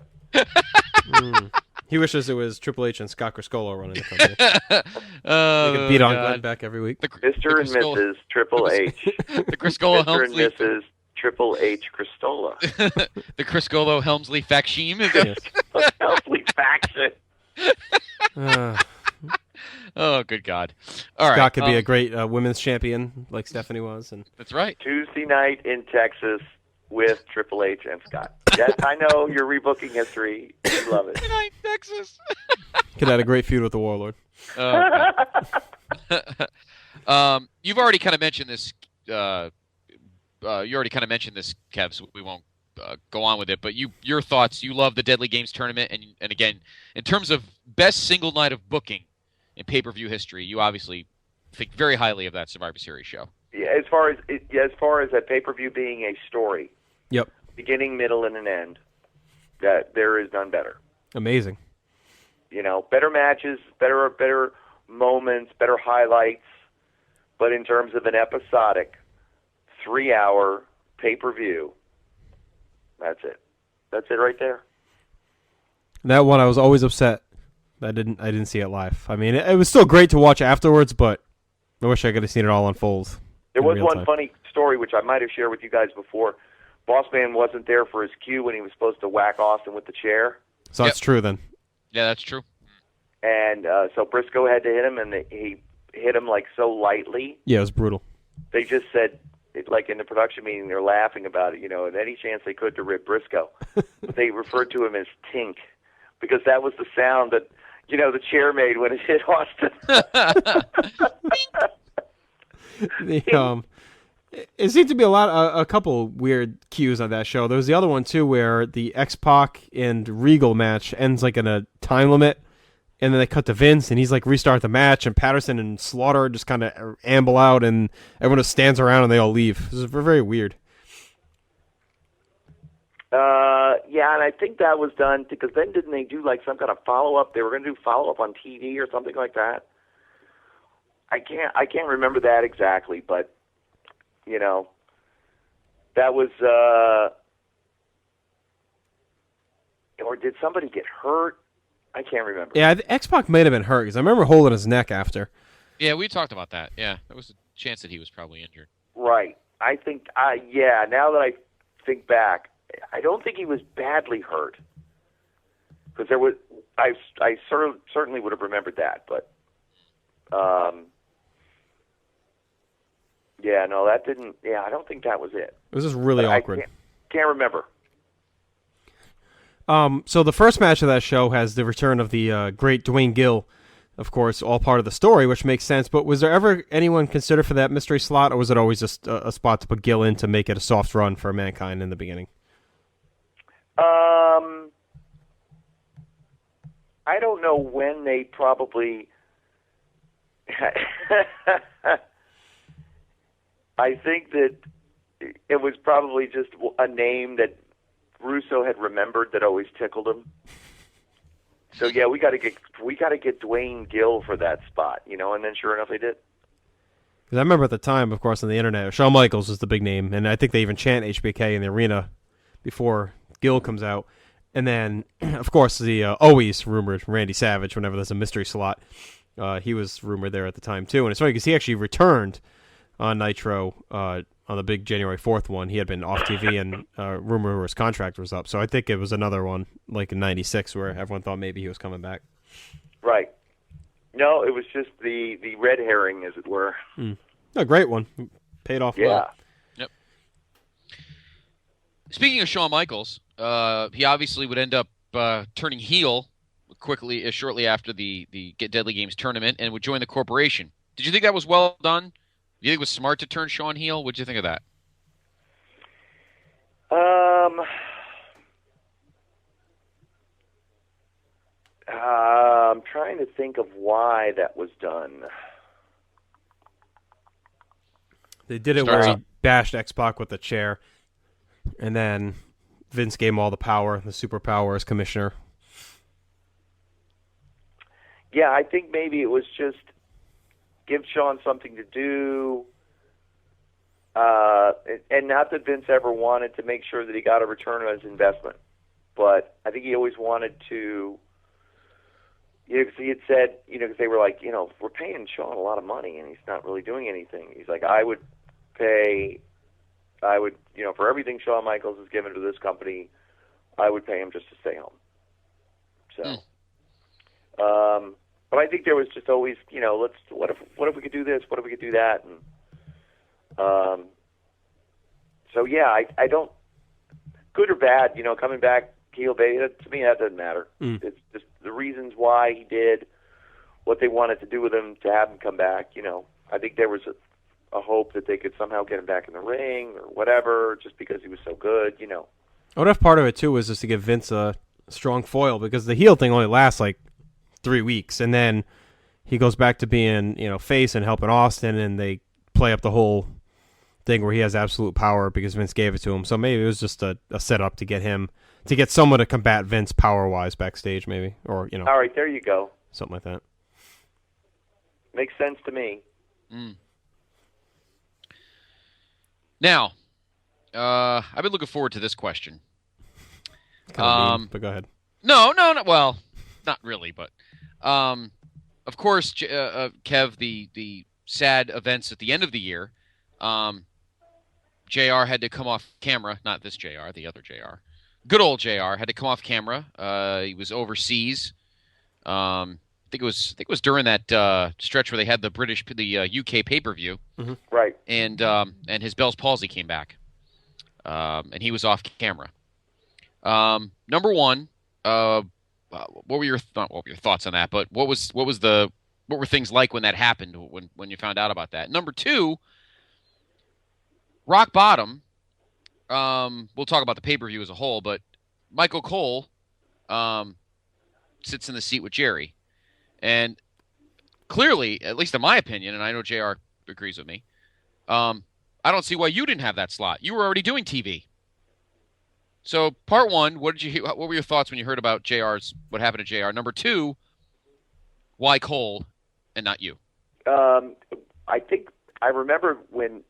He wishes it was Triple H and Scott Criscuolo running the company. They could beat on Glenn Beck every week. Mr. and Mrs. Triple H. The Criscuolo Mr. and Helmsley. Mrs. Triple H Cristola. The Criscuolo Helmsley faction. Helmsley faction. Oh, good God. All right. Scott could be a great women's champion like Stephanie was. And that's right. Tuesday night in Texas with Triple H and Scott. Yes, I know your rebooking history. You love it. Tuesday night, Texas. Could have had a great feud with the Warlord. You've already kind of mentioned this. You already kind of mentioned this, Kev, so we won't go on with it. But your thoughts. You love the Deadly Games tournament, and again, in terms of best single night of booking in pay-per-view history, you obviously think very highly of that Survivor Series show. Yeah, as far as a pay-per-view being a story. Yep. Beginning, middle, and an end. That there is none better. Amazing. Better matches, better moments, better highlights. But in terms of an episodic 3-hour pay-per-view, that's it. That's it right there. That one, I was always upset that I didn't see it live. I mean, it was still great to watch afterwards, but I wish I could have seen it all unfold. There was one funny story which I might have shared with you guys before. Boss Man wasn't there for his cue when he was supposed to whack Austin with the chair. So that's true then. Yeah, that's true. And so Briscoe had to hit him, and he hit him so lightly. Yeah, it was brutal. They just said, in the production meeting, they're laughing about it, at any chance they could to rip Briscoe. But they referred to him as Tink, because that was the sound that, the chair made when it hit Austin. It seemed to be a couple weird cues on that show. There was the other one too, where the X-Pac and Regal match ends in a time limit, and then they cut to Vince, and he's restart the match, and Patterson and Slaughter just kind of amble out, and everyone just stands around and they all leave. This is very weird. Yeah, and I think that was done because then didn't they do some kind of follow-up? They were going to do follow-up on TV or something like that. I can't remember that exactly, but that was or did somebody get hurt? I can't remember. Yeah, X-Pac might have been hurt because I remember holding his neck after. Yeah, we talked about that. Yeah, there was a chance that he was probably injured. Right. I think. Now that I think back, I don't think he was badly hurt because there was. I certainly would have remembered that, but. Yeah, no, that didn't. Yeah, I don't think that was it. It was just really awkward. I can't remember. So the first match of that show has the return of the great Dwayne Gill, of course, all part of the story, which makes sense. But was there ever anyone considered for that mystery slot, or was it always just a spot to put Gill in to make it a soft run for Mankind in the beginning? I don't know when they probably. I think that it was probably just a name that Russo had remembered that always tickled him. So yeah, we got to get Dwayne Gill for that spot, and then sure enough they did. Because I remember at the time, of course, on the internet, Shawn Michaels was the big name, and I think they even chant HBK in the arena before Gill comes out. And then, of course, the always rumored Randy Savage whenever there's a mystery slot. He was rumored there at the time too, and it's funny because he actually returned on Nitro on the big January 4th one. He had been off TV and rumor his contract was up. So I think it was another one in '96 where everyone thought maybe he was coming back. Right. No, it was just the red herring, as it were. A great one. Paid off well. Yep. Speaking of Shawn Michaels, he obviously would end up turning heel shortly after the Deadly Games tournament and would join the corporation. Did you think that was well done? Do you think it was smart to turn Shawn heel? What did you think of that? I'm trying to think of why that was done. They did it where he bashed X-Pac with the chair, and then Vince gave him all the power, the superpower as commissioner. Yeah, I think maybe it was just give Shawn something to do, and not that Vince ever wanted to make sure that he got a return on his investment. but I think he always wanted to. Because he had said, because they were like, we're paying Shawn a lot of money and he's not really doing anything. He's like, I would, for everything Shawn Michaels has given to this company, I would pay him just to stay home. So, but I think there was just always, what if we could do this? What if we could do that? And so yeah, I don't, good or bad, coming back heel Vader, to me that doesn't matter. It's just the reasons why he did what they wanted to do with him to have him come back. I think there was a hope that they could somehow get him back in the ring or whatever, just because he was so good. What if part of it too was just to give Vince a strong foil, because the heel thing only lasts like 3 weeks, and then he goes back to being face and helping Austin, and they play up the whole thing where he has absolute power because Vince gave it to him. So maybe it was just a setup to get someone to combat Vince power-wise backstage, maybe, or All right, there you go. Something like that. Makes sense to me. Now, I've been looking forward to this question. Mean, but go ahead. No. Well, not really, but of course, Kev, the sad events at the end of the year. JR had to come off camera. Not this JR, the other JR. Good old JR had to come off camera. He was overseas. I think it was during that stretch where they had the UK pay-per-view. Mm-hmm. Right. And his Bell's palsy came back. And he was off camera. Number one, what were your thoughts on that? But what were things like when that happened, when you found out about that? Number two, Rock Bottom. We'll talk about the pay-per-view as a whole, but Michael Cole sits in the seat with Jerry. And clearly, at least in my opinion, and I know JR agrees with me, I don't see why you didn't have that slot. You were already doing TV. So, part one, what were your thoughts when you heard about what happened to JR? Number two, why Cole and not you? I think I remember when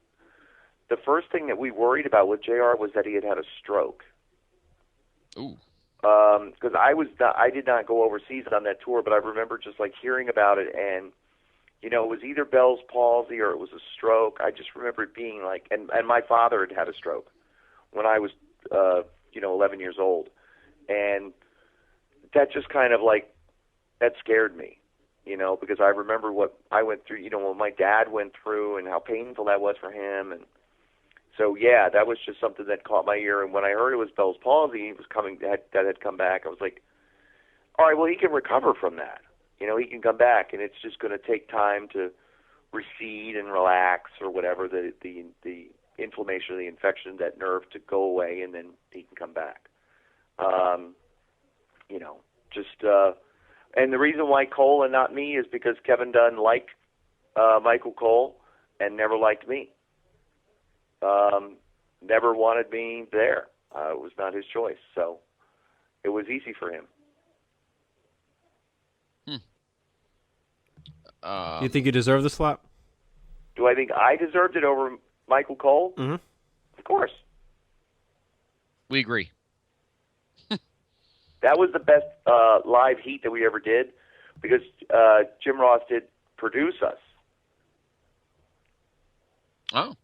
the first thing that we worried about with JR was that he had a stroke. Ooh. Because I did not go overseas on that tour, but I remember just like hearing about it, and it was either Bell's palsy or it was a stroke. I just remember it being like, and my father had a stroke when I was 11 years old, and that just kind of like that scared me, because I remember what I went through, what my dad went through and how painful that was for him. And so, yeah, that was just something that caught my ear. And when I heard it was Bell's palsy, he was that had come back, I was like, all right, well, he can recover from that. He can come back, and it's just going to take time to recede and relax or whatever, the inflammation or the infection, that nerve to go away, and then he can come back. And the reason why Cole and not me is because Kevin Dunn liked Michael Cole and never liked me. Never wanted me there. It was not his choice, so it was easy for him. You think you deserve the slot? Do I think I deserved it over Michael Cole? Mm-hmm. Of course. We agree. That was the best live heat that we ever did, because Jim Ross did produce us. Oh.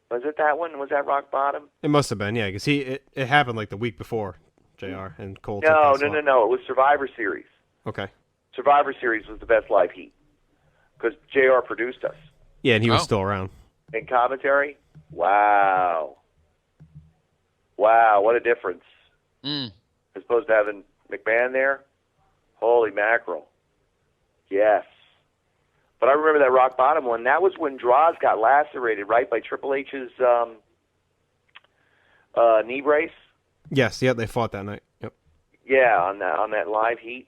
Was it that one? Was that Rock Bottom? It must have been, yeah, because it happened like the week before, JR and Cole. No. It was Survivor Series. Okay. Survivor Series was the best live heat because JR produced us. Yeah, and he was still around. And commentary? Wow, what a difference. As opposed to having McMahon there? Holy mackerel. Yes. But I remember that Rock Bottom one. That was when Droz got lacerated, right, by Triple H's knee brace? Yes, they fought that night. Yep. Yeah, on that live heat.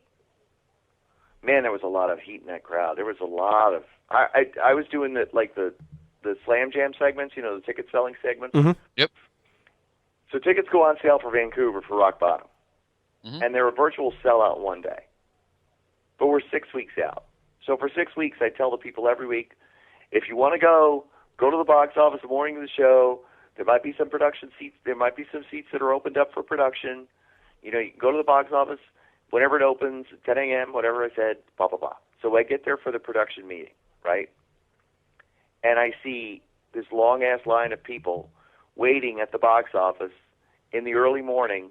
Man, there was a lot of heat in that crowd. There was a lot of... I was doing the Slam Jam segments, the ticket selling segments. Mm-hmm. Yep. So tickets go on sale for Vancouver for Rock Bottom. Mm-hmm. And they're a virtual sellout one day. But we're 6 weeks out. So for 6 weeks, I tell the people every week, if you want to go to the box office the morning of the show. There might be some production seats. There might be some seats that are opened up for production. You can go to the box office whenever it opens, 10 a.m., whatever I said, blah, blah, blah. So I get there for the production meeting, right? And I see this long-ass line of people waiting at the box office in the early morning,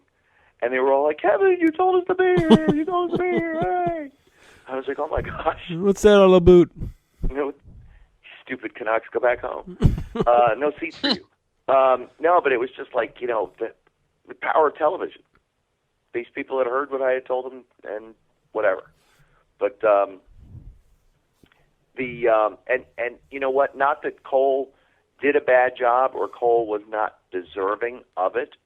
and they were all like, Kevin, you told us to be here. You told us to be here. Hey. I was like, oh, my gosh. What's that on the boot? Stupid Canucks, go back home. No seats for you. No, but it was just like, the power of television. These people had heard what I had told them and whatever. But and you know what? Not that Cole did a bad job or Cole was not deserving of it.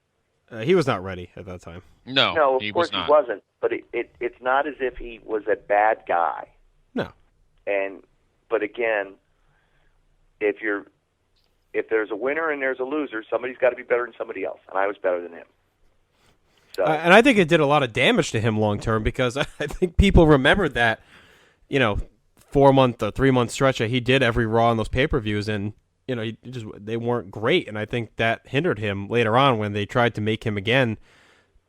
He was not ready at that time. No, of course he wasn't. But it's not as if he was a bad guy. No. But again, if there's a winner and there's a loser, somebody's got to be better than somebody else, and I was better than him. So. And I think it did a lot of damage to him long term because I think people remembered that, 4-month or 3-month stretch that he did every Raw on those pay-per-views, and they weren't great, and I think that hindered him later on when they tried to make him again,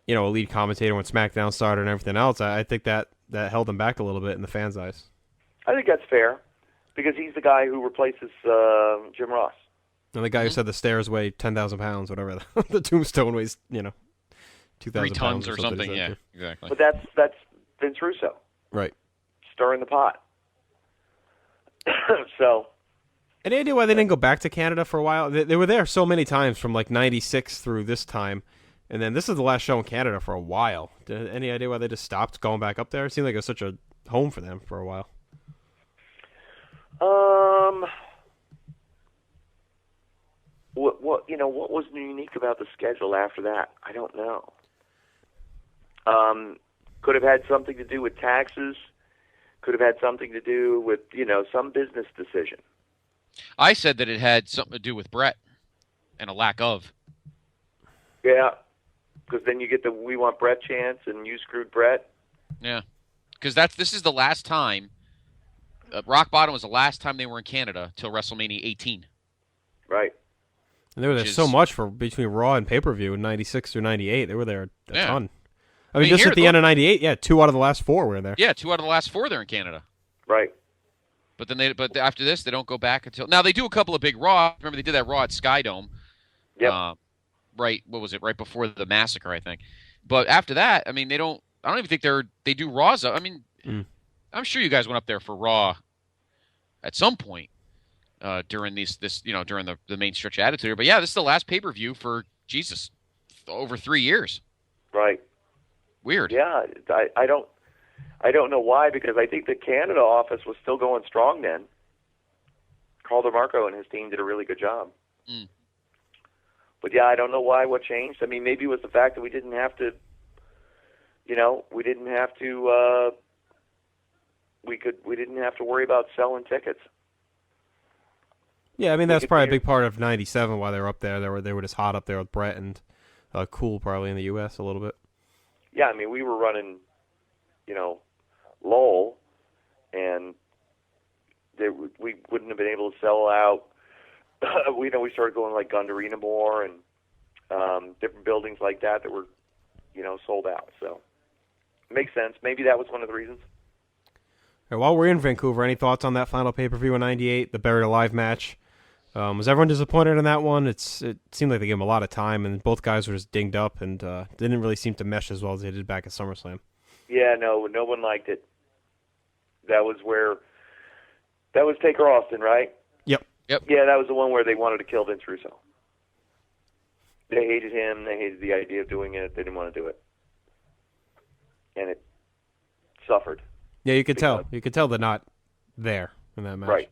a lead commentator when SmackDown started and everything else. I think that held him back a little bit in the fans' eyes. I think that's fair because he's the guy who replaces Jim Ross. And the guy who said the stairs weigh 10,000 pounds, whatever the tombstone weighs, 2,000 3 tons pounds or something. Yeah, exactly. But that's Vince Russo, right? Stirring the pot. So. Any idea why they didn't go back to Canada for a while? They were there so many times from like '96 through this time, and then this is the last show in Canada for a while. Any idea why they just stopped going back up there? It seemed like it was such a home for them for a while. What was unique about the schedule after that? I don't know. Could have had something to do with taxes. Could have had something to do with, some business decision. I said that it had something to do with Brett and a lack of. Yeah, because then you get the "We Want Brett" chants, and you screwed Brett. Yeah, because this is the last time. Rock Bottom was the last time they were in Canada till WrestleMania 18. Right. And they were there so much for between Raw and pay-per-view in '96 through '98. They were there a ton. I mean, just at the end of '98, 2 out of the last 4 were there. Yeah, 2 out of the last 4 they're in Canada. Right. But then after this, they don't go back until now. They do a couple of big Raw. Remember, they did that Raw at Skydome. Yeah. Right. What was it? Right before the massacre, I think. But after that, I mean, they don't. I don't even think they do Raws. I mean, I'm sure you guys went up there for Raw at some point during during the main stretch of Attitude. But yeah, this is the last pay-per-view for over 3 years. Right. Weird. Yeah, I don't know why, because I think the Canada office was still going strong then. Carl DeMarco and his team did a really good job. But yeah, I don't know why. What changed? I mean, maybe it was the fact that we didn't have to. We didn't have to. We didn't have to worry about selling tickets. Yeah, I mean that's probably a big part of '97 why they were up there. They were just hot up there with Brett and Cool probably in the U.S. a little bit. Yeah, I mean we were running, Lowell, and we wouldn't have been able to sell out. We started going like Gundarina more and different buildings like that were, sold out. So it makes sense. Maybe that was one of the reasons. Right, while we're in Vancouver, any thoughts on that final pay-per-view in '98, the Buried Alive match? Was everyone disappointed in that one? It seemed like they gave him a lot of time, and both guys were just dinged up and didn't really seem to mesh as well as they did back at SummerSlam. Yeah, no one liked it. That was Taker Austin, right? Yep. Yeah, that was the one where they wanted to kill Vince Russo. They hated him. They hated the idea of doing it. They didn't want to do it. And it suffered. Yeah, you could tell. You could tell they're not there in that match. Right.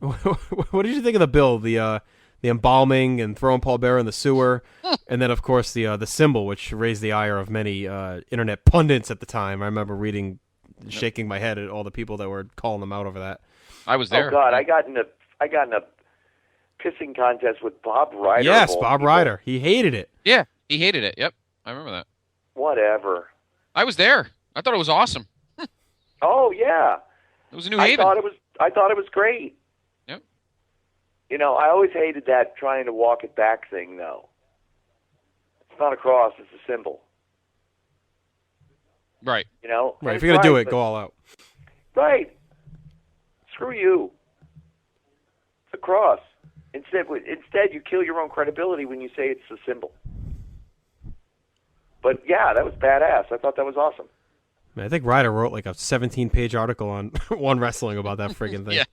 What did you think of the bill? The embalming and throwing Paul Bearer in the sewer, and then of course the symbol, which raised the ire of many internet pundits at the time. I remember shaking my head at all the people that were calling them out over that. I was there. Oh God, I got in a pissing contest with Bob Ryder. Yes, Bob Ryder. He hated it. Yeah, he hated it. Yep, I remember that. Whatever. I was there. I thought it was awesome. Oh yeah. It was a New Haven. I thought it was great. Yep. I always hated that trying to walk it back thing, though. not a cross; it's a symbol. Right. You know. Right. If you're gonna do it, go all out. Right. Screw you. It's a cross. Instead, you kill your own credibility when you say it's a symbol. But yeah, that was badass. I thought that was awesome. Man, I think Ryder wrote like a 17-page article on One Wrestling about that friggin' thing. Yeah.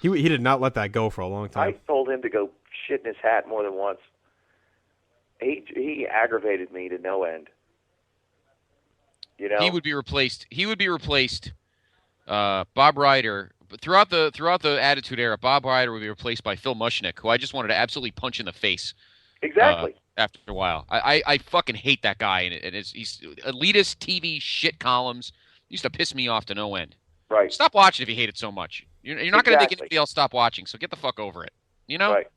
He did not let that go for a long time. I told him to go shit in his hat more than once. He aggravated me to no end. You know, he would be replaced. Bob Ryder. Throughout the Attitude Era, Bob Ryder would be replaced by Phil Mushnick, who I just wanted to absolutely punch in the face. Exactly. After a while, I fucking hate that guy, and he's elitist TV shit columns used to piss me off to no end. Right. Stop watching if you hate it so much. You're not going to make anybody else stop watching, so get the fuck over it. You know? Right.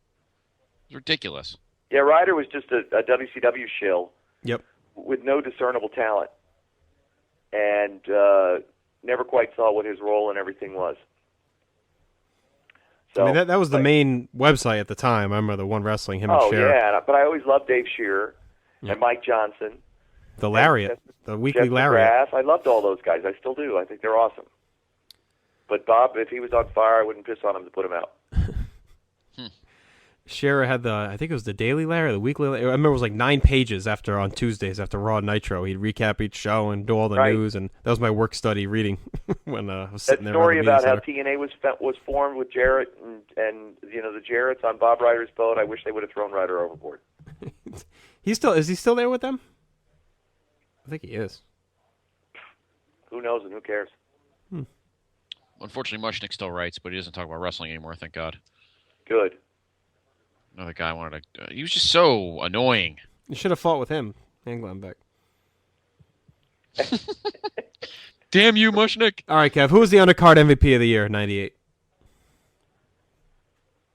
It's ridiculous. Yeah, Ryder was just a WCW shill. Yep. With no discernible talent, and never quite saw what his role in everything was. So, I mean, that was the main website at the time. I remember the One Wrestling, him and Cher. Oh, yeah, but I always loved Dave Shearer and Mike Johnson. The Lariat, the Weekly Jeff Lariat. McGrath. I loved all those guys. I still do. I think they're awesome. But Bob, if he was on fire, I wouldn't piss on him to put him out. Scherer had I think it was the Daily Lariat, the Weekly Lariat. I remember it was like 9 pages on Tuesdays after Raw and Nitro. He'd recap each show and do all the news, and that was my work study reading when I was sitting there. That story about how TNA was formed with Jarrett and the Jarretts on Bob Ryder's boat. I wish they would have thrown Ryder overboard. Is he still there with them? I think he is. Who knows and who cares? Unfortunately, Mushnick still writes, but he doesn't talk about wrestling anymore. Thank God. Good. Another guy wanted to. He was just so annoying. You should have fought with him and Glenn Beck. Damn you, Mushnick! All right, Kev. Who was the undercard MVP of the year, '98?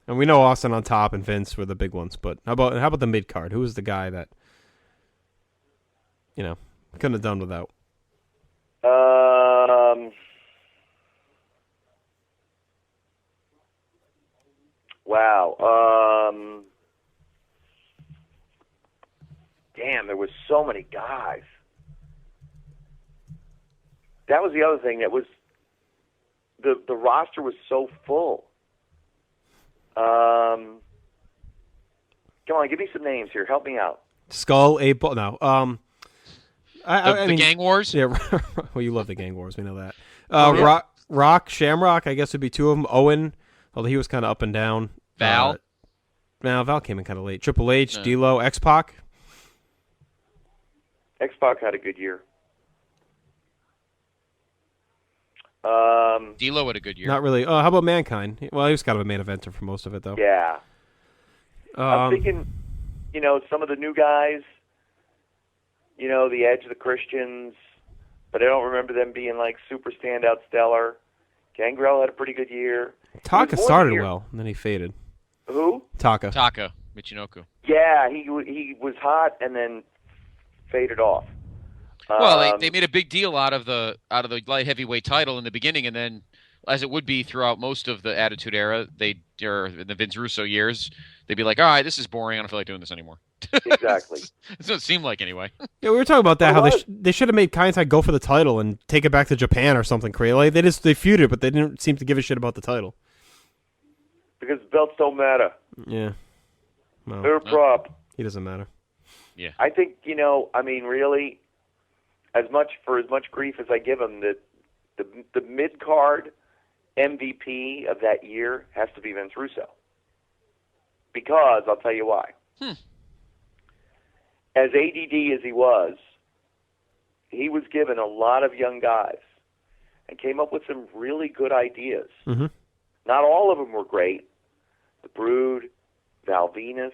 And we know Austin on top and Vince were the big ones, but how about the mid card? Who was the guy that couldn't have done without? Wow. Damn, there was so many guys. That was the other thing. That was the roster was so full. Come on, give me some names here. Help me out. Skull, Abel. No. I mean, Gang Wars. Yeah. Well, you love the Gang Wars. We know that. Rock, Shamrock. I guess would be two of them. Owen, although he was kind of up and down. Val. Val came in kind of late. Triple H, D'Lo, X-Pac. X-Pac had a good year. D'Lo had a good year. Not really. How about Mankind? Well, he was kind of a main eventer for most of it, though. Yeah. I'm thinking, some of the new guys, the Edge of the Christians, but I don't remember them being like super standout stellar. Gangrel had a pretty good year. Taka started well, and then he faded. Who? Taka, Michinoku. Yeah, he was hot and then faded off. Well, they made a big deal out of the light heavyweight title in the beginning, and then, as it would be throughout most of the Attitude Era, or in the Vince Russo years, they'd be like, "All right, this is boring. I don't feel like doing this anymore." Exactly. That's what it seemed like, anyway. Yeah, we were talking about that. How they should have made Kaintai go for the title and take it back to Japan or something crazy. Like, they feuded, but they didn't seem to give a shit about the title. Because belts don't matter. Yeah. Well, They're a prop. He doesn't matter. Yeah. I think, really, as much grief as I give him, the mid-card MVP of that year has to be Vince Russo. Because, I'll tell you why. As ADD as he was given a lot of young guys and came up with some really good ideas. Mm-hmm. Not all of them were great. The Brood, Val Venus,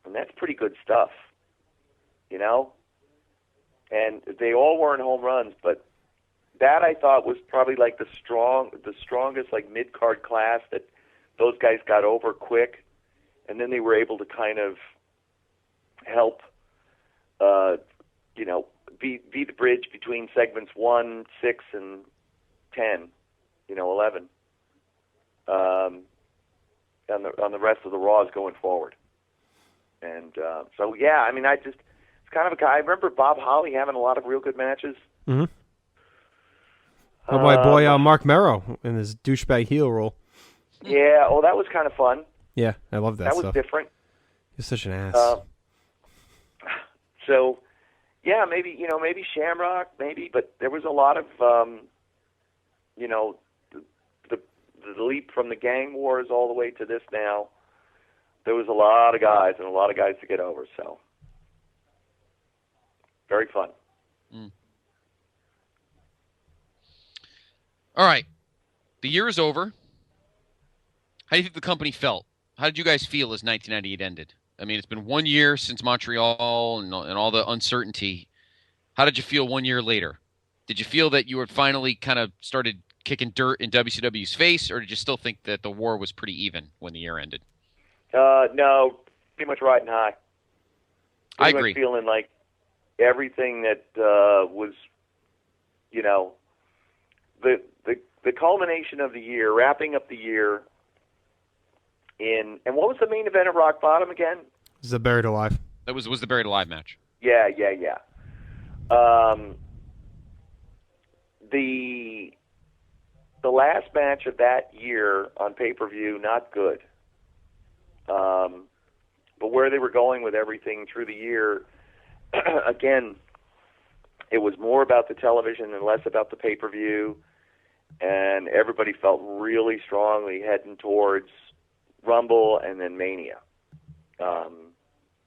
and that's pretty good stuff, And they all weren't home runs, but that I thought was probably like the strongest like mid-card class that those guys got over quick, and then they were able to kind of help, be the bridge between segments 1, 6, and 10, 11. On the rest of the Raws going forward. And so, yeah, I mean, kind of a guy. I remember Bob Holly having a lot of real good matches. Mm-hmm. Oh, my boy Mark Merrow in his douchebag heel role. Yeah, that was kind of fun. Yeah, I love that stuff. That was different. He's such an ass. So, yeah, maybe Shamrock, maybe, but there was a lot of, the leap from the gang wars all the way to this now. There was a lot of guys and a lot of guys to get over, so very fun. Mm. All right. The year is over. How do you think the company felt? How did you guys feel as 1998 ended? I mean, it's been 1 year since Montreal and all the uncertainty. How did you feel 1 year later? Did you feel that you had finally kind of started kicking dirt in WCW's face, or did you still think that the war was pretty even when the year ended? No, pretty much riding high. I agree. Much feeling like everything that was, the culmination of the year, wrapping up the year in, and what was the main event at Rock Bottom again? It was the Buried Alive. That was the Buried Alive match. Yeah. The last match of that year on pay-per-view, not good. But where they were going with everything through the year, again, it was more about the television and less about the pay-per-view, and everybody felt really strongly heading towards Rumble and then Mania.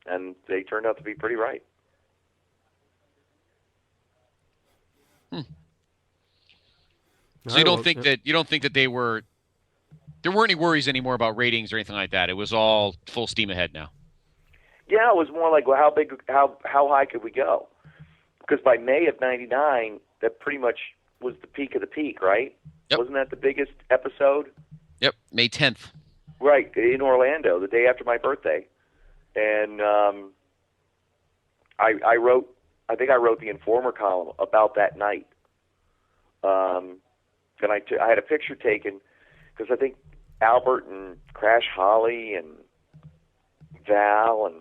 And they turned out to be pretty right. So you don't think that there weren't any worries anymore about ratings or anything like that? It was all full steam ahead now. Yeah, it was more like, well, how high could we go? Because by May of '99, that pretty much was the peak of the peak, right? Yep. Wasn't that the biggest episode? Yep, May 10th. Right, in Orlando, the day after my birthday. And I think I wrote the Informer column about that night. And I had a picture taken because I think Albert and Crash Holly and Val and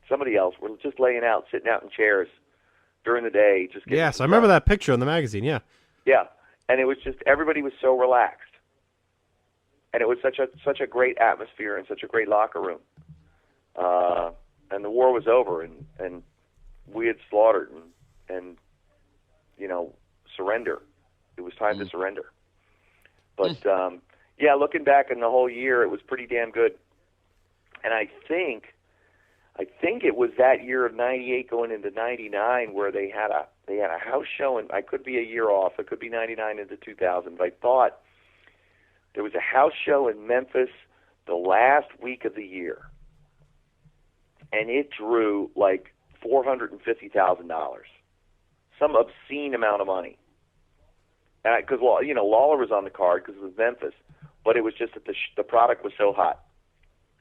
somebody else were just sitting out in chairs during the day. Yes, I remember that picture in the magazine, yeah. Yeah, and it was just, everybody was so relaxed. And it was such a great atmosphere and such a great locker room. And the war was over, and we had slaughtered and surrender. It was time to surrender. But, looking back on the whole year, it was pretty damn good. And I think it was that year of '98 going into '99 where they had a house show, and I could be a year off. It could be '99 into 2000. But I thought there was a house show in Memphis the last week of the year, and it drew like $450,000, some obscene amount of money. Because Lawler was on the card because it was Memphis, but it was just that the product was so hot.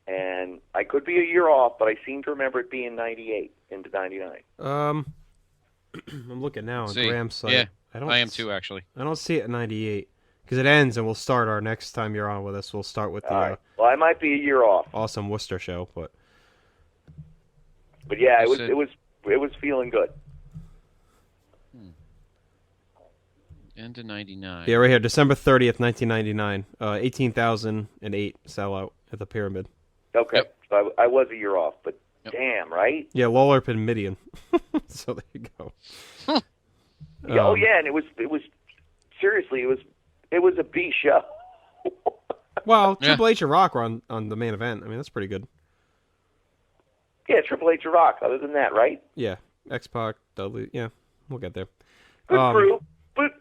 And I could be a year off, but I seem to remember it being '98 into '99. I'm looking now on Graham's site. Yeah, I am too, actually. I don't see it in '98 because it ends, and we'll start our next time you're on with us. We'll start with the right. Well, I might be a year off. Awesome Worcester show, but yeah, it was feeling good. End of '99. Yeah, right here, December 30th, 1999. 18,008 sellout at the Pyramid. Okay, yep. So I was a year off, but damn, right? Yeah, Lawler and Midian. So there you go. Yeah, and it was seriously, it was a B show. Well, Triple H and Rock were on the main event. I mean, that's pretty good. Yeah, Triple H and Rock. Other than that, right? Yeah, X-Pac, W. Yeah, we'll get there.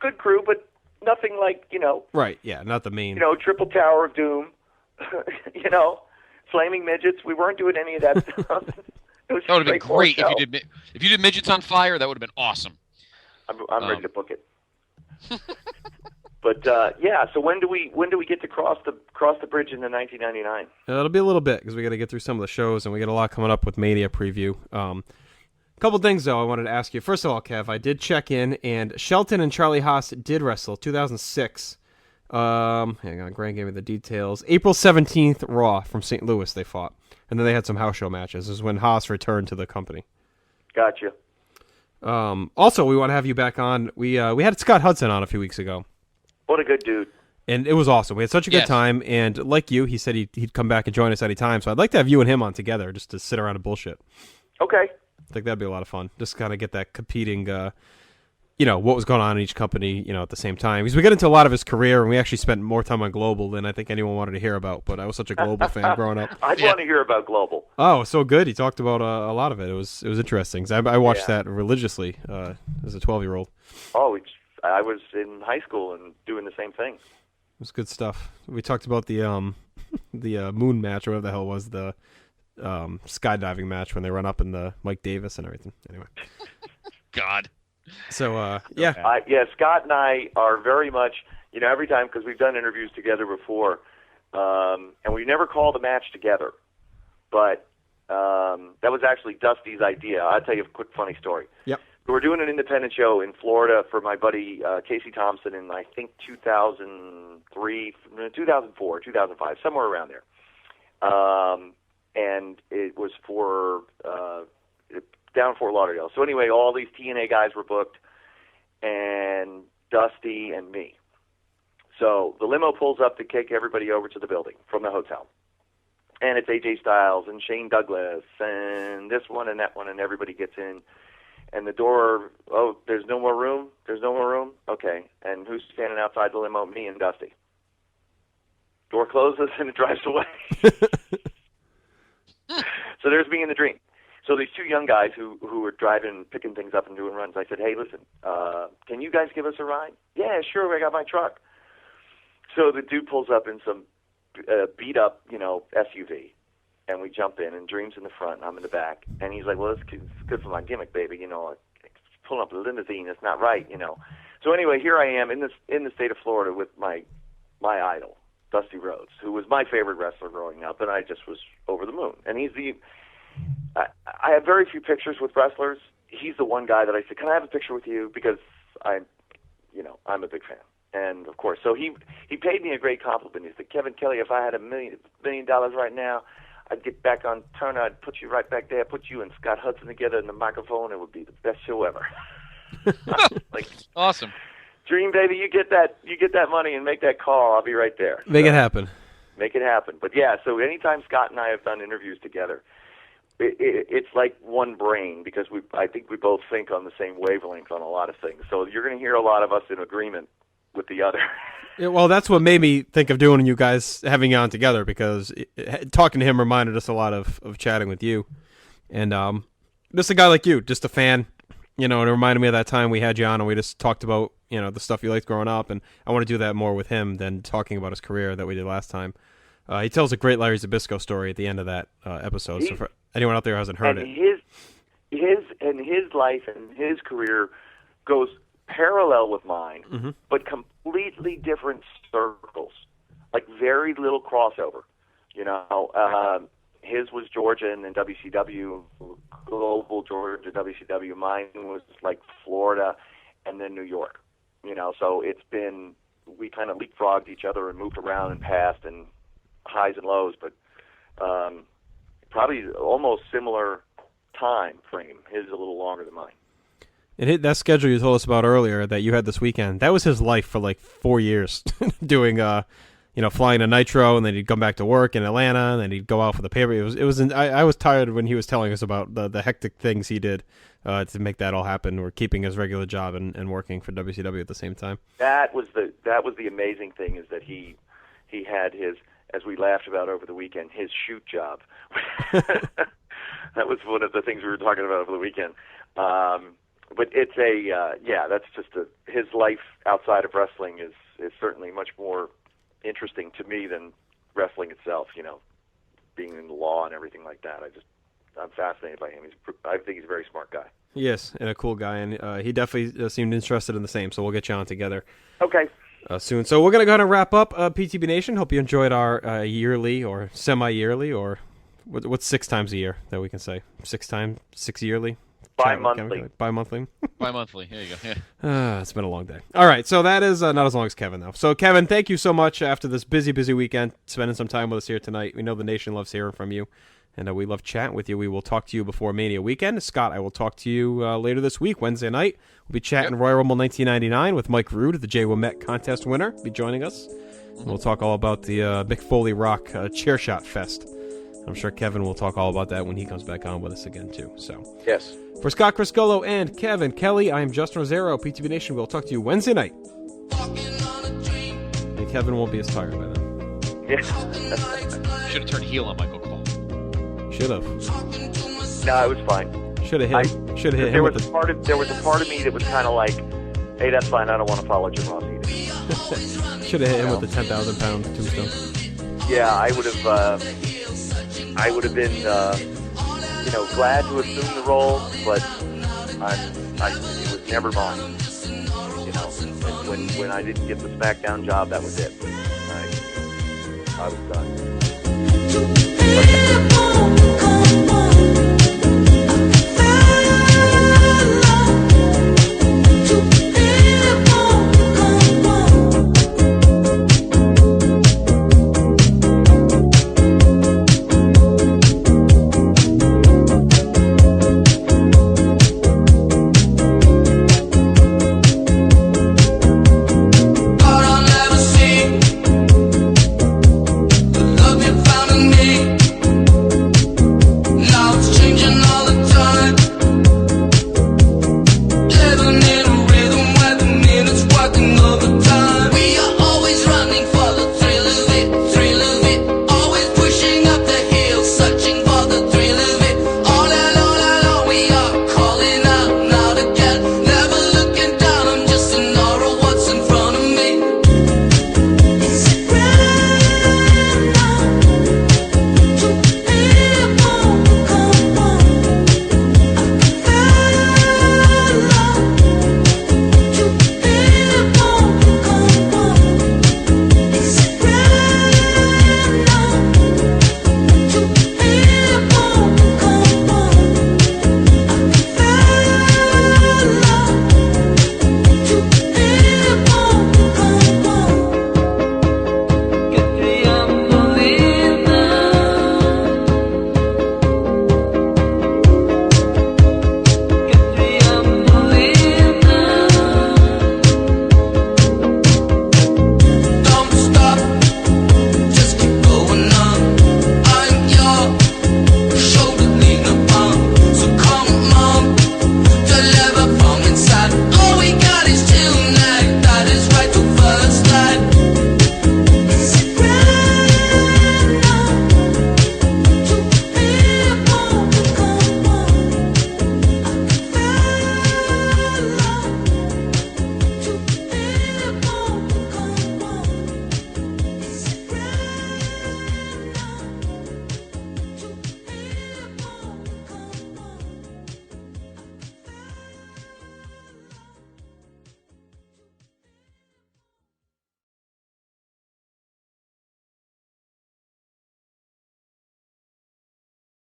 Good crew, but nothing like Right. Yeah, not the main. Triple Tower of Doom. Flaming Midgets. We weren't doing any of that stuff. That would have been great if you did Midgets on Fire. That would have been awesome. I'm ready to book it. But so when do we get to cross the bridge into 1999? It'll be a little bit because we got to get through some of the shows, and we got a lot coming up with Mania preview. A couple things though I wanted to ask you. First of all, Kev, I did check in, and Shelton and Charlie Haas did wrestle 2006. Hang on, Grant gave me the details. April 17th, Raw from St. Louis they fought, and then they had some house show matches. This is when Haas returned to the company. Gotcha. Also, we want to have you back on. We had Scott Hudson on a few weeks ago. What a good dude. And it was awesome. We had such a good time. And like you, he said he'd come back and join us anytime. So I'd like to have you and him on together just to sit around and bullshit. Okay. I think that'd be a lot of fun. Just kind of get that competing, what was going on in each company, at the same time. Because we got into a lot of his career, and we actually spent more time on Global than I think anyone wanted to hear about. But I was such a Global fan growing up. I'd want to hear about Global. Oh, so good. He talked about a lot of it. It was interesting. I watched that religiously as a 12-year-old. Oh, I was in high school and doing the same thing. It was good stuff. We talked about the moon match, or whatever the hell it was, the skydiving match when they run up in the Mike Davis and everything. Anyway. God. So, yeah. Scott and I are very much, every time, because we've done interviews together before, and we never called a match together, but that was actually Dusty's idea. I'll tell you a quick funny story. Yep. We were doing an independent show in Florida for my buddy Casey Thompson in, I think, 2003, 2004, 2005, somewhere around there. And it was for down Fort Lauderdale. So anyway, all these TNA guys were booked, and Dusty and me. So the limo pulls up to take everybody over to the building from the hotel. And it's AJ Styles and Shane Douglas and this one and that one, and everybody gets in. And the door, there's no more room? There's no more room? Okay. And who's standing outside the limo? Me and Dusty. Door closes and it drives away. So there's me in the dream. So these two young guys who were driving, picking things up and doing runs, I said, hey, listen, can you guys give us a ride? Yeah, sure, I got my truck. So the dude pulls up in some beat-up, SUV. And we jump in, and Dream's in the front, and I'm in the back. And he's like, well, it's good for my gimmick, baby. Pulling up a limousine, it's not right, So anyway, here I am in the state of Florida with my idol, Dusty Rhodes, who was my favorite wrestler growing up, and I just was over the moon. And I have very few pictures with wrestlers. He's the one guy that I said, can I have a picture with you? Because I'm a big fan. And, of course, so he paid me a great compliment. He said, Kevin Kelly, if I had $1 million right now, I'd get back on Turner. I'd put you right back there. Put you and Scott Hudson together in the microphone. It would be the best show ever. Awesome. Dream, baby, you get that money and make that call. I'll be right there. Make it happen. Make it happen. But yeah, so anytime Scott and I have done interviews together, it's like one brain because I think we both think on the same wavelength on a lot of things. So you're going to hear a lot of us in agreement with the other. Yeah, well, that's what made me think of doing you guys having you on together because talking to him reminded us a lot of chatting with you. And just a guy like you, just a fan, and it reminded me of that time we had you on and we just talked about, the stuff you liked growing up. And I want to do that more with him than talking about his career that we did last time. He tells a great Larry Zbyszko story at the end of that episode. So for anyone out there who hasn't heard it. His life and his career goes parallel with mine, but completely different circles, like very little crossover. His was Georgia and then WCW, global Georgia, WCW. Mine was like Florida and then New York. So it's been, we kind of leapfrogged each other and moved around and passed and highs and lows, but probably almost similar time frame. His is a little longer than mine. And that schedule you told us about earlier that you had this weekend, that was his life for like 4 years, doing, flying to Nitro, and then he'd come back to work in Atlanta, and then he'd go out for the paper. I was tired when he was telling us about the hectic things he did to make that all happen, or keeping his regular job and working for WCW at the same time. That was the amazing thing, is that he had his, as we laughed about over the weekend, his shoot job. That was one of the things we were talking about over the weekend. But it's that's just his life outside of wrestling is certainly much more interesting to me than wrestling itself, being in the law and everything like that. I'm fascinated by him. I think he's a very smart guy. Yes, and a cool guy, and he definitely seemed interested in the same, so we'll get you on together. Okay. Soon. So we're going to go ahead and wrap up PTB Nation. Hope you enjoyed our yearly or semi-yearly, or what's 6 times a year that we can say? 6 yearly? Bi-monthly. Bi-monthly? Bi-monthly. There you go. Yeah. It's been a long day. All right, so that is not as long as Kevin, though. So, Kevin, thank you so much after this busy, busy weekend, spending some time with us here tonight. We know the nation loves hearing from you, And we love chatting with you. We will talk to you before Mania weekend. Scott, I will talk to you later this week, Wednesday night. We'll be chatting Royal Rumble 1999 with Mike Rude, the Jay Womet contest winner, be joining us. And we'll talk all about the Mick Foley Rock Chair Shot Fest. I'm sure Kevin will talk all about that when he comes back on with us again, too. So, yes. For Scott Criscolo and Kevin Kelly, I am Justin Rosero, PTB Nation. We'll talk to you Wednesday night. And Kevin won't be as tired by then. Yeah. Should have turned heel on Michael Cole. Should have. No, it was fine. Should have hit him. There was a part of me that was kind of like, hey, that's fine. I don't want to follow Jim Ross either. Should have hit him with the 10,000-pound tombstone. Yeah, I would have been, glad to assume the role, but it was never mine. When I didn't get the SmackDown job, that was it. I was done.